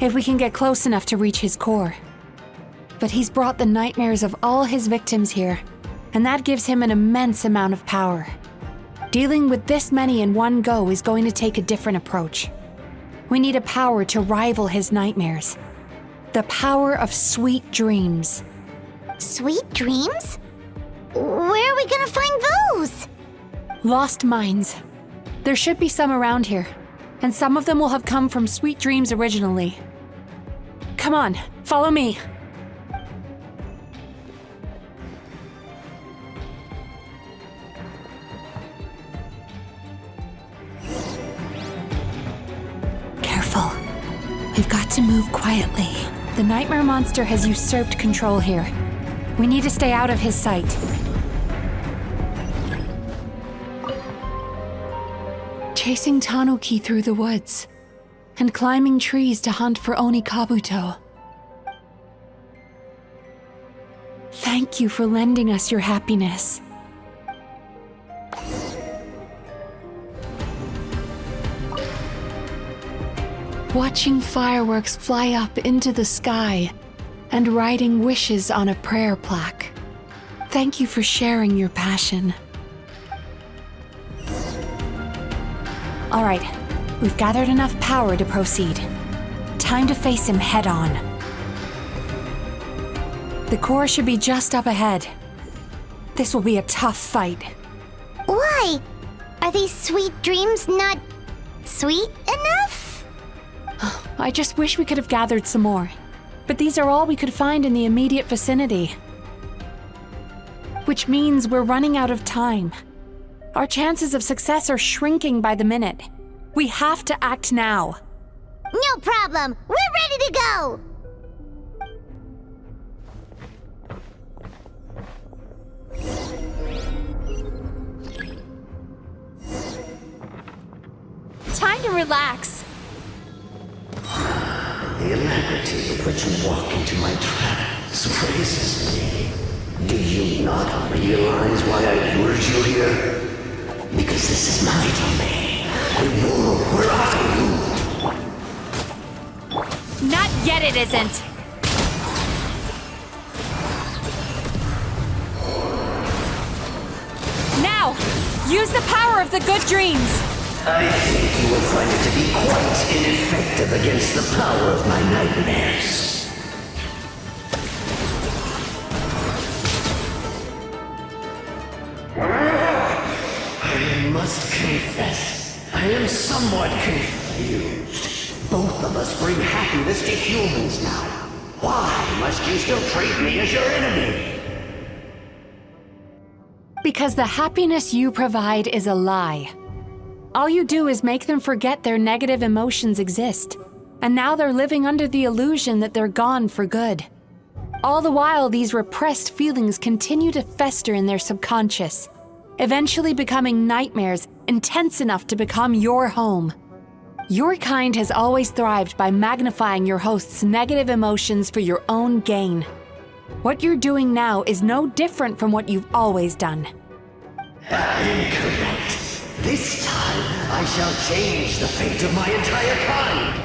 if we can get close enough to reach his core. But he's brought the nightmares of all his victims here, and that gives him an immense amount of power. Dealing with this many in one go is going to take a different approach. We need a power to rival his nightmares. The power of sweet dreams. Sweet dreams? Where are we gonna find those? Lost minds. There should be some around here, and some of them will have come from sweet dreams originally. Come on, follow me. Careful. We've got to move quietly. The nightmare monster has usurped control here. We need to stay out of his sight. Chasing Tanuki through the woods, and climbing trees to hunt for Oni Kabuto. Thank you for lending us your happiness. Watching fireworks fly up into the sky and writing wishes on a prayer plaque. Thank you for sharing your passion. All right, we've gathered enough power to proceed. Time to face him head on. The core should be just up ahead. This will be a tough fight. Why? Are these sweet dreams not sweet enough? I just wish we could have gathered some more. But these are all we could find in the immediate vicinity. Which means we're running out of time. Our chances of success are shrinking by the minute. We have to act now. No problem. We're ready to go. Time to relax. The alacrity with which you walk into my trap surprises me. Do you not realize why I lured you here? Because this is my domain. I rule where I rule. Not yet it isn't. Now, use the power of the good dreams. I think you will find it to be quite ineffective against the power of my nightmares. I must confess, I am somewhat confused. Both of us bring happiness to humans now. Why must you still treat me as your enemy? Because the happiness you provide is a lie. All you do is make them forget their negative emotions exist, and now they're living under the illusion that they're gone for good. All the while, these repressed feelings continue to fester in their subconscious, eventually becoming nightmares intense enough to become your home. Your kind has always thrived by magnifying your host's negative emotions for your own gain. What you're doing now is no different from what you've always done. Incorrect. This time, I shall change the fate of my entire kind.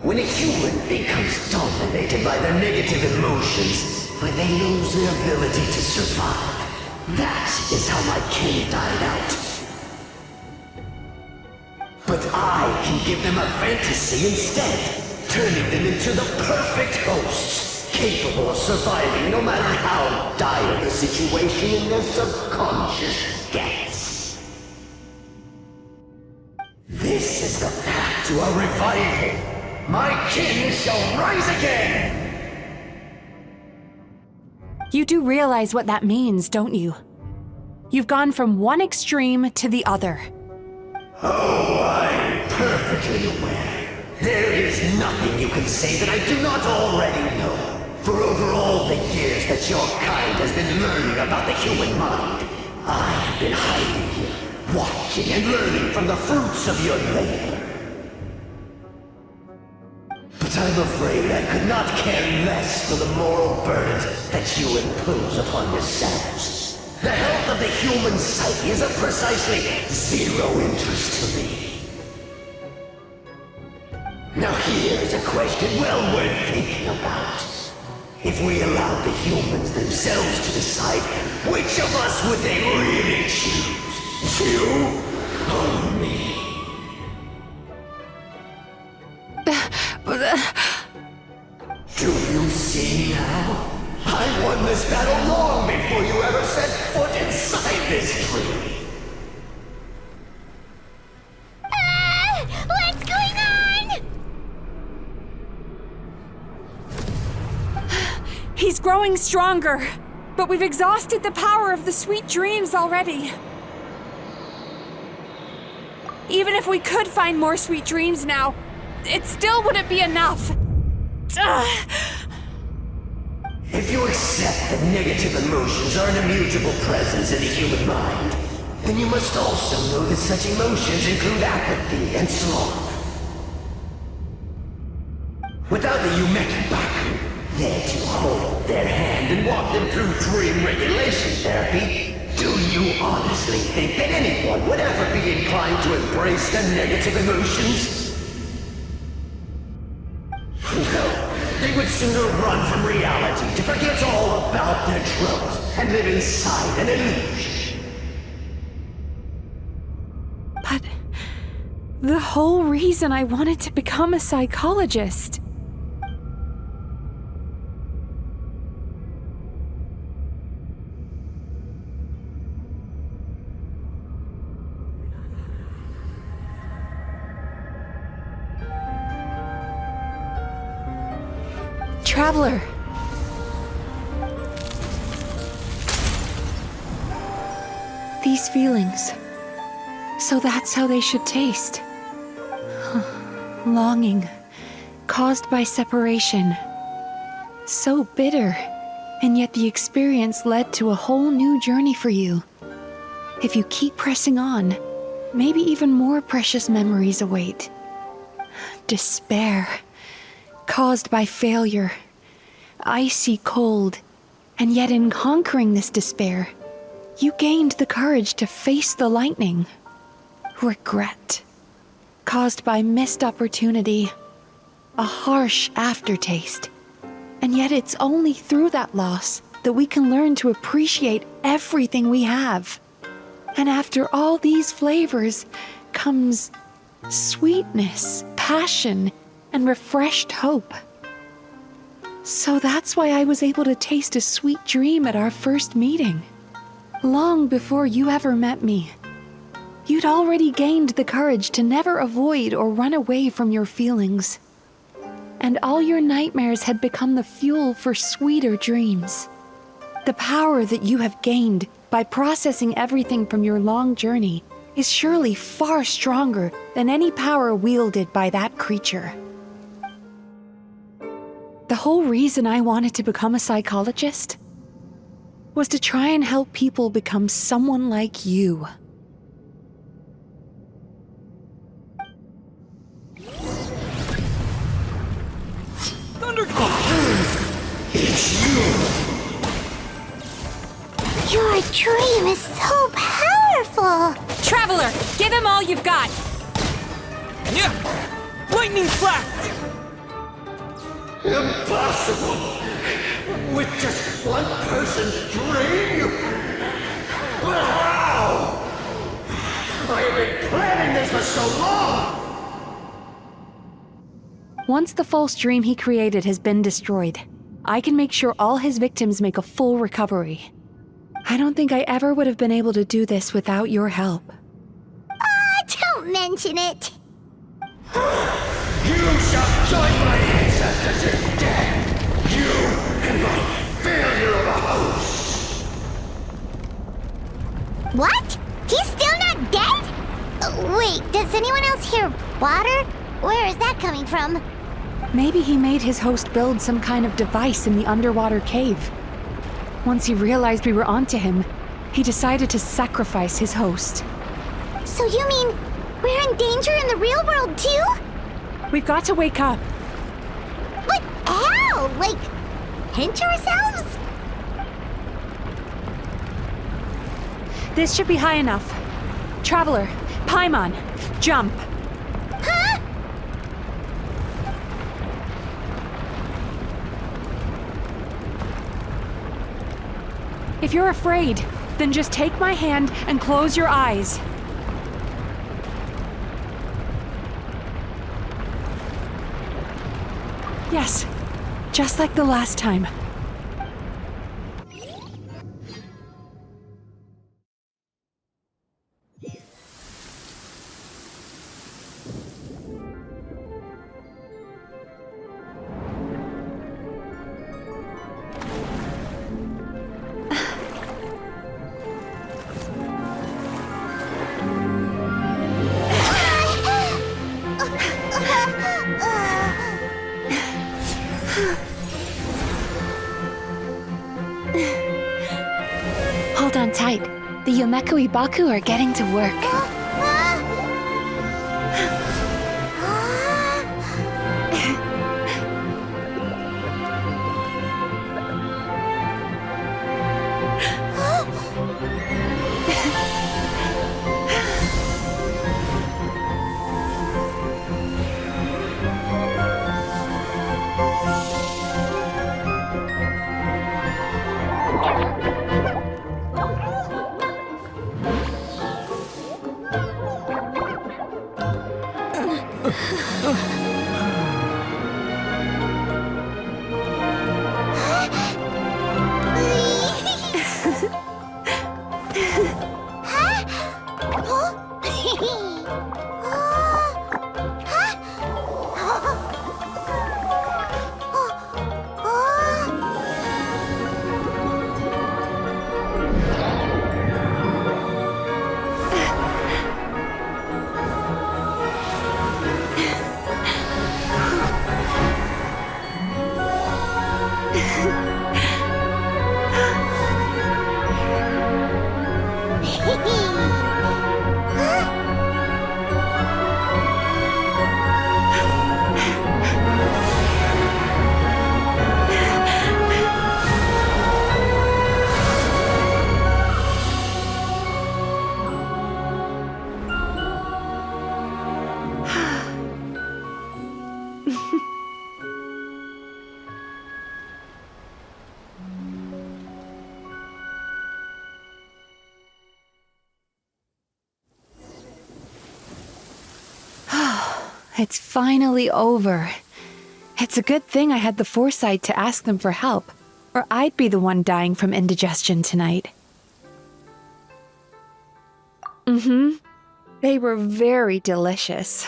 When a human becomes dominated by their negative emotions, when they lose their ability to survive, that is how my kin died out. But I can give them a fantasy instead, turning them into the perfect hosts, capable of surviving no matter how dire the situation in their subconscious gets. This is the path to a revival. My kin shall rise again! You do realize what that means, don't you? You've gone from one extreme to the other. Oh, I'm perfectly aware. There is nothing you can say that I do not already know. For over all the years that your kind has been learning about the human mind, I have been hiding here, watching and learning from the fruits of your labor. But I'm afraid I could not care less for the moral burdens that you impose upon yourselves. The health of the human psyche is of precisely zero interest to me. Now here's a question well worth thinking about. If we allowed the humans themselves to decide, which of us would they really choose? You or me? Do you see now? I won this battle long before you ever set foot inside this tree. What's going on? He's growing stronger, but we've exhausted the power of the sweet dreams already. Even if we could find more sweet dreams now, it still wouldn't be enough. If you accept that negative emotions are an immutable presence in the human mind, then you must also know that such emotions include apathy and sloth. Without the Yumemizuki there to hold their hand and walk them through dream regulation therapy, do you honestly think that anyone would ever be inclined to embrace the negative emotions? No, they would sooner run from reality to forget all about their troubles and live inside an illusion. But the whole reason I wanted to become a psychologist. Traveler. These feelings. So that's how they should taste. Longing, caused by separation. So bitter, and yet the experience led to a whole new journey for you. If you keep pressing on, maybe even more precious memories await. Despair, caused by failure. Icy cold, and yet in conquering this despair, you gained the courage to face the lightning. Regret, caused by missed opportunity, a harsh aftertaste. And yet it's only through that loss that we can learn to appreciate everything we have. And after all these flavors comes sweetness, passion, and refreshed hope. So that's why I was able to taste a sweet dream at our first meeting. Long before you ever met me. You'd already gained the courage to never avoid or run away from your feelings. And all your nightmares had become the fuel for sweeter dreams. The power that you have gained by processing everything from your long journey is surely far stronger than any power wielded by that creature. The whole reason I wanted to become a psychologist was to try and help people become someone like you. It's you! Your dream is so powerful! Traveler, give him all you've got! Yeah! Lightning flash! Impossible! With just one person's dream? But how? I have been planning this for so long! Once the false dream he created has been destroyed, I can make sure all his victims make a full recovery. I don't think I ever would have been able to do this without your help. Don't mention it! You shall join my ancestors in death! You and my failure of a host! What? He's still not dead? Wait, does anyone else hear water? Where is that coming from? Maybe he made his host build some kind of device in the underwater cave. Once he realized we were onto him, he decided to sacrifice his host. So you mean we're in danger in the real world too? We've got to wake up. But how? Like, pinch ourselves? This should be high enough. Traveler, Paimon, jump. Huh? If you're afraid, then just take my hand and close your eyes. Yes, just like the last time. Hold on tight. The Yumemizuki are getting to work. It's finally over. It's a good thing I had the foresight to ask them for help, or I'd be the one dying from indigestion tonight. They were very delicious.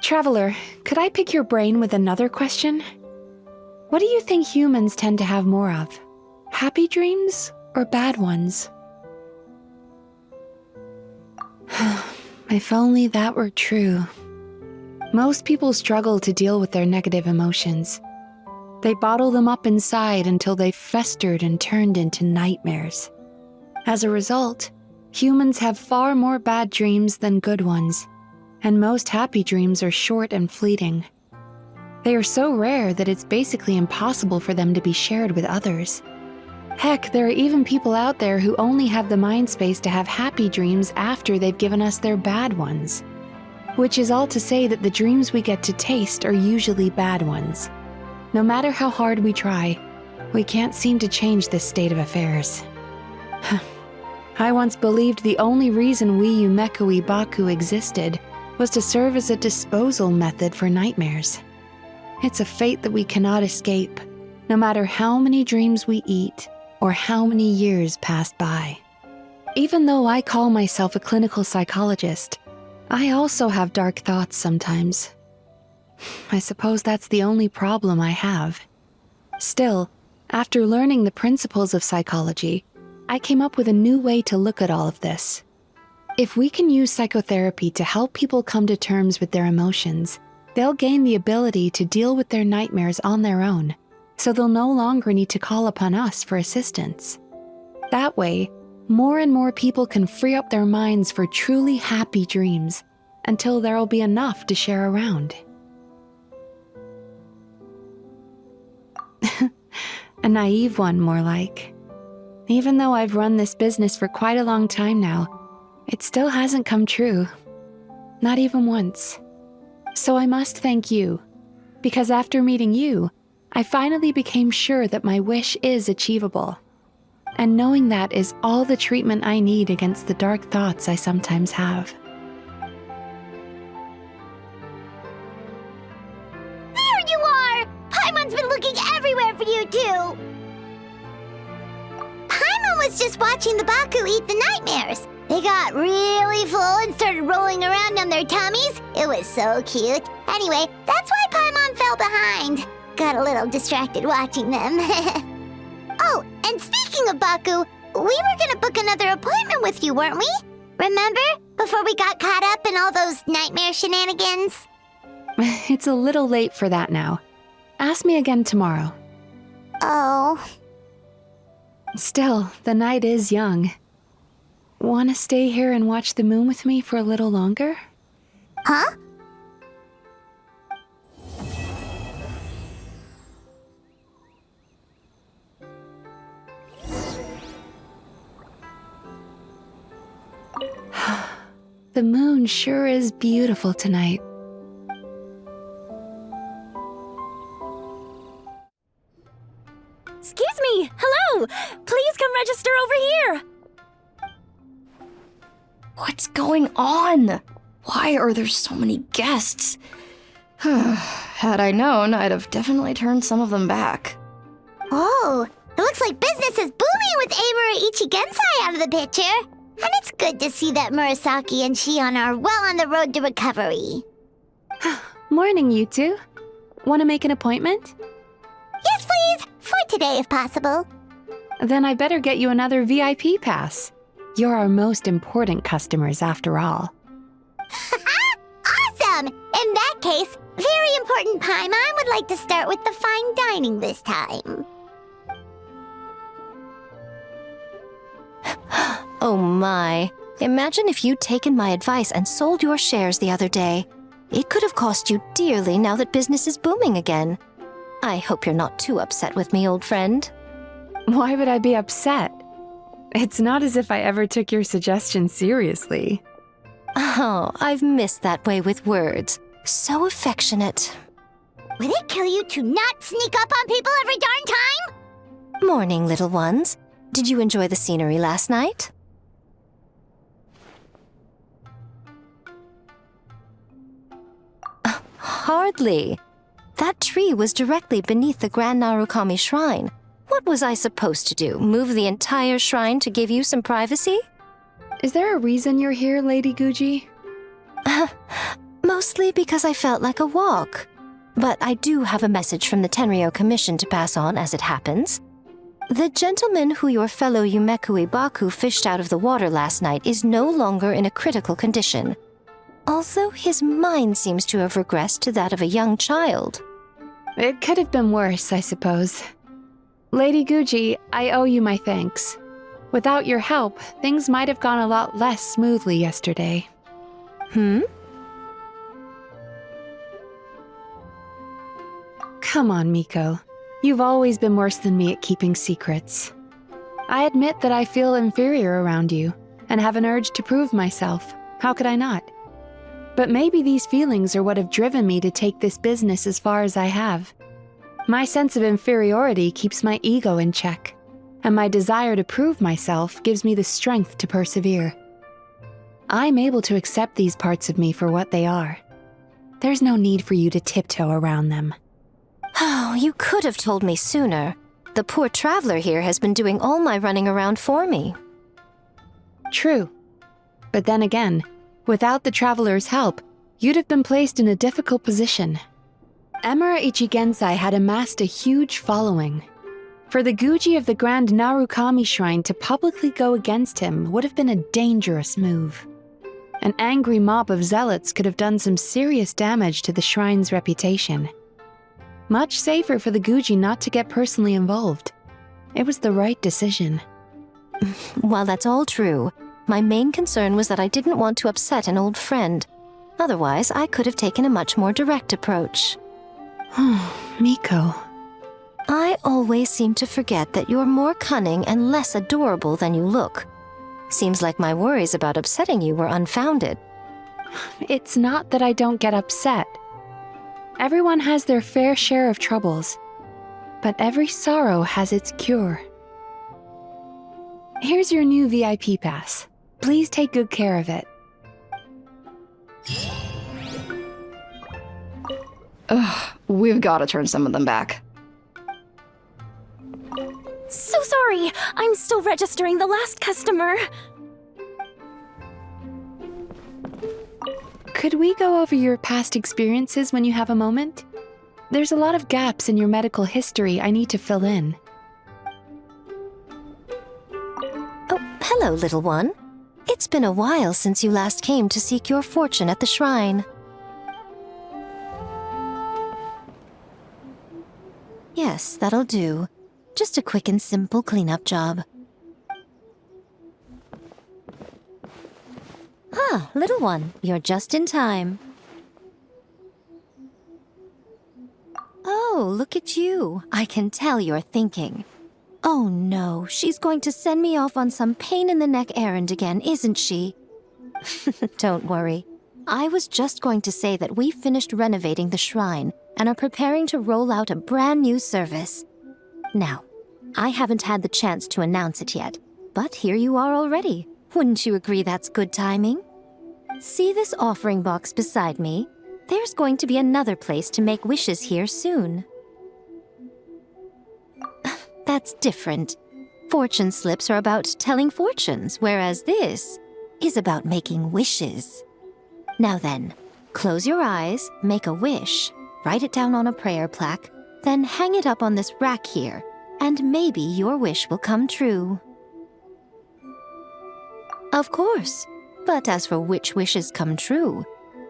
Traveler, could I pick your brain with another question? What do you think humans tend to have more of? Happy dreams or bad ones? If only that were true. Most people struggle to deal with their negative emotions. They bottle them up inside until they've festered and turned into nightmares. As a result, humans have far more bad dreams than good ones, and most happy dreams are short and fleeting. They are so rare that it's basically impossible for them to be shared with others. Heck, there are even people out there who only have the mind space to have happy dreams after they've given us their bad ones. Which is all to say that the dreams we get to taste are usually bad ones. No matter how hard we try, we can't seem to change this state of affairs. I once believed the only reason we Yumemizuki existed was to serve as a disposal method for nightmares. It's a fate that we cannot escape, no matter how many dreams we eat or how many years pass by. Even though I call myself a clinical psychologist, I also have dark thoughts sometimes. I suppose that's the only problem I have. Still, after learning the principles of psychology, I came up with a new way to look at all of this. If we can use psychotherapy to help people come to terms with their emotions, they'll gain the ability to deal with their nightmares on their own, so they'll no longer need to call upon us for assistance. That way, more and more people can free up their minds for truly happy dreams until there'll be enough to share around. A naive one, more like. Even though I've run this business for quite a long time now, it still hasn't come true. Not even once. So I must thank you, because after meeting you, I finally became sure that my wish is achievable. And knowing that is all the treatment I need against the dark thoughts I sometimes have. There you are! Paimon's been looking everywhere for you, too! Paimon was just watching the Baku eat the nightmares. They got really full and started rolling around on their tummies. It was so cute. Anyway, that's why Paimon fell behind. Got a little distracted watching them. Oh, and speaking of Baku, we were gonna book another appointment with you, weren't we? Remember? Before we got caught up in all those nightmare shenanigans? It's a little late for that now. Ask me again tomorrow. Oh. Still, the night is young. Wanna stay here and watch the moon with me for a little longer? Huh? The moon sure is beautiful tonight. Excuse me! Hello! Please come register over here! What's going on? Why are there so many guests? Had I known, I'd have definitely turned some of them back. Oh, it looks like business is booming with Amura Ichigensai out of the picture. And it's good to see that Murasaki and Shion are well on the road to recovery. Morning, you two. Want to make an appointment? Yes, please. For today, if possible. Then I better get you another VIP pass. You're our most important customers, after all. Awesome! In that case, very important Paimon would like to start with the fine dining this time. Oh my. Imagine if you'd taken my advice and sold your shares the other day. It could have cost you dearly now that business is booming again. I hope you're not too upset with me, old friend. Why would I be upset? It's not as if I ever took your suggestion seriously. Oh, I've missed that way with words. So affectionate. Would it kill you to not sneak up on people every darn time? Morning, little ones. Did you enjoy the scenery last night? Hardly. That tree was directly beneath the Grand Narukami Shrine. What was I supposed to do? Move the entire shrine to give you some privacy? Is there a reason you're here, Lady Guji? Mostly because I felt like a walk. But I do have a message from the Tenryo Commission to pass on as it happens. The gentleman who your fellow Yumekui Baku fished out of the water last night is no longer in a critical condition. Although his mind seems to have regressed to that of a young child. It could have been worse, I suppose. Lady Guji, I owe you my thanks. Without your help, things might have gone a lot less smoothly yesterday. Come on, Miko. You've always been worse than me at keeping secrets. I admit that I feel inferior around you, and have an urge to prove myself. How could I not? But maybe these feelings are what have driven me to take this business as far as I have. My sense of inferiority keeps my ego in check, and my desire to prove myself gives me the strength to persevere. I'm able to accept these parts of me for what they are. There's no need for you to tiptoe around them. Oh, you could have told me sooner. The poor traveler here has been doing all my running around for me. True. But then again, without the traveler's help, you'd have been placed in a difficult position. Emura Ichigensai had amassed a huge following. For the Guji of the Grand Narukami Shrine to publicly go against him would have been a dangerous move. An angry mob of zealots could have done some serious damage to the shrine's reputation. Much safer for the Guji not to get personally involved. It was the right decision. While that's all true, my main concern was that I didn't want to upset an old friend. Otherwise, I could have taken a much more direct approach. Miko. I always seem to forget that you're more cunning and less adorable than you look. Seems like my worries about upsetting you were unfounded. It's not that I don't get upset. Everyone has their fair share of troubles, but every sorrow has its cure. Here's your new VIP pass. Please take good care of it. Ugh, we've got to turn some of them back. So sorry. I'm still registering the last customer. Could we go over your past experiences when you have a moment? There's a lot of gaps in your medical history I need to fill in. Oh, hello, little one. It's been a while since you last came to seek your fortune at the shrine. Yes, that'll do. Just a quick and simple cleanup job. Ah, little one, you're just in time. Oh, look at you. I can tell you're thinking. Oh no, she's going to send me off on some pain-in-the-neck errand again, isn't she? Don't worry. I was just going to say that we finished renovating the shrine and are preparing to roll out a brand new service. Now, I haven't had the chance to announce it yet, but here you are already. Wouldn't you agree that's good timing? See this offering box beside me? There's going to be another place to make wishes here soon. That's different. Fortune slips are about telling fortunes, whereas this is about making wishes. Now then, close your eyes, make a wish, write it down on a prayer plaque, then hang it up on this rack here, and maybe your wish will come true. Of course, but as for which wishes come true,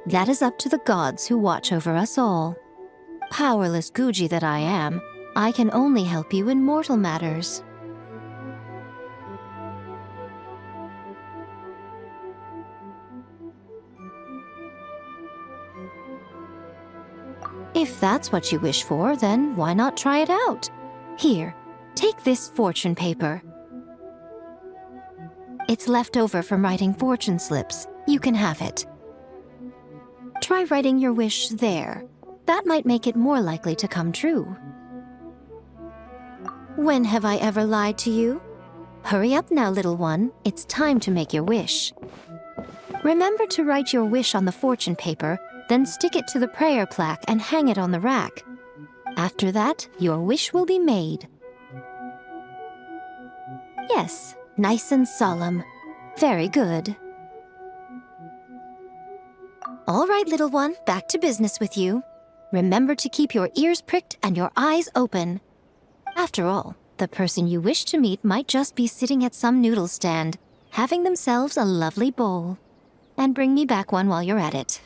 that is up to the gods who watch over us all. Powerless Guji that I am, I can only help you in mortal matters. If that's what you wish for, then why not try it out? Here, take this fortune paper. It's left over from writing fortune slips. You can have it. Try writing your wish there. That might make it more likely to come true. When have I ever lied to you? Hurry up now, little one. It's time to make your wish. Remember to write your wish on the fortune paper, then stick it to the prayer plaque and hang it on the rack. After that, your wish will be made. Yes, nice and solemn. Very good. All right, little one, back to business with you. Remember to keep your ears pricked and your eyes open. After all, the person you wish to meet might just be sitting at some noodle stand, having themselves a lovely bowl. And bring me back one while you're at it.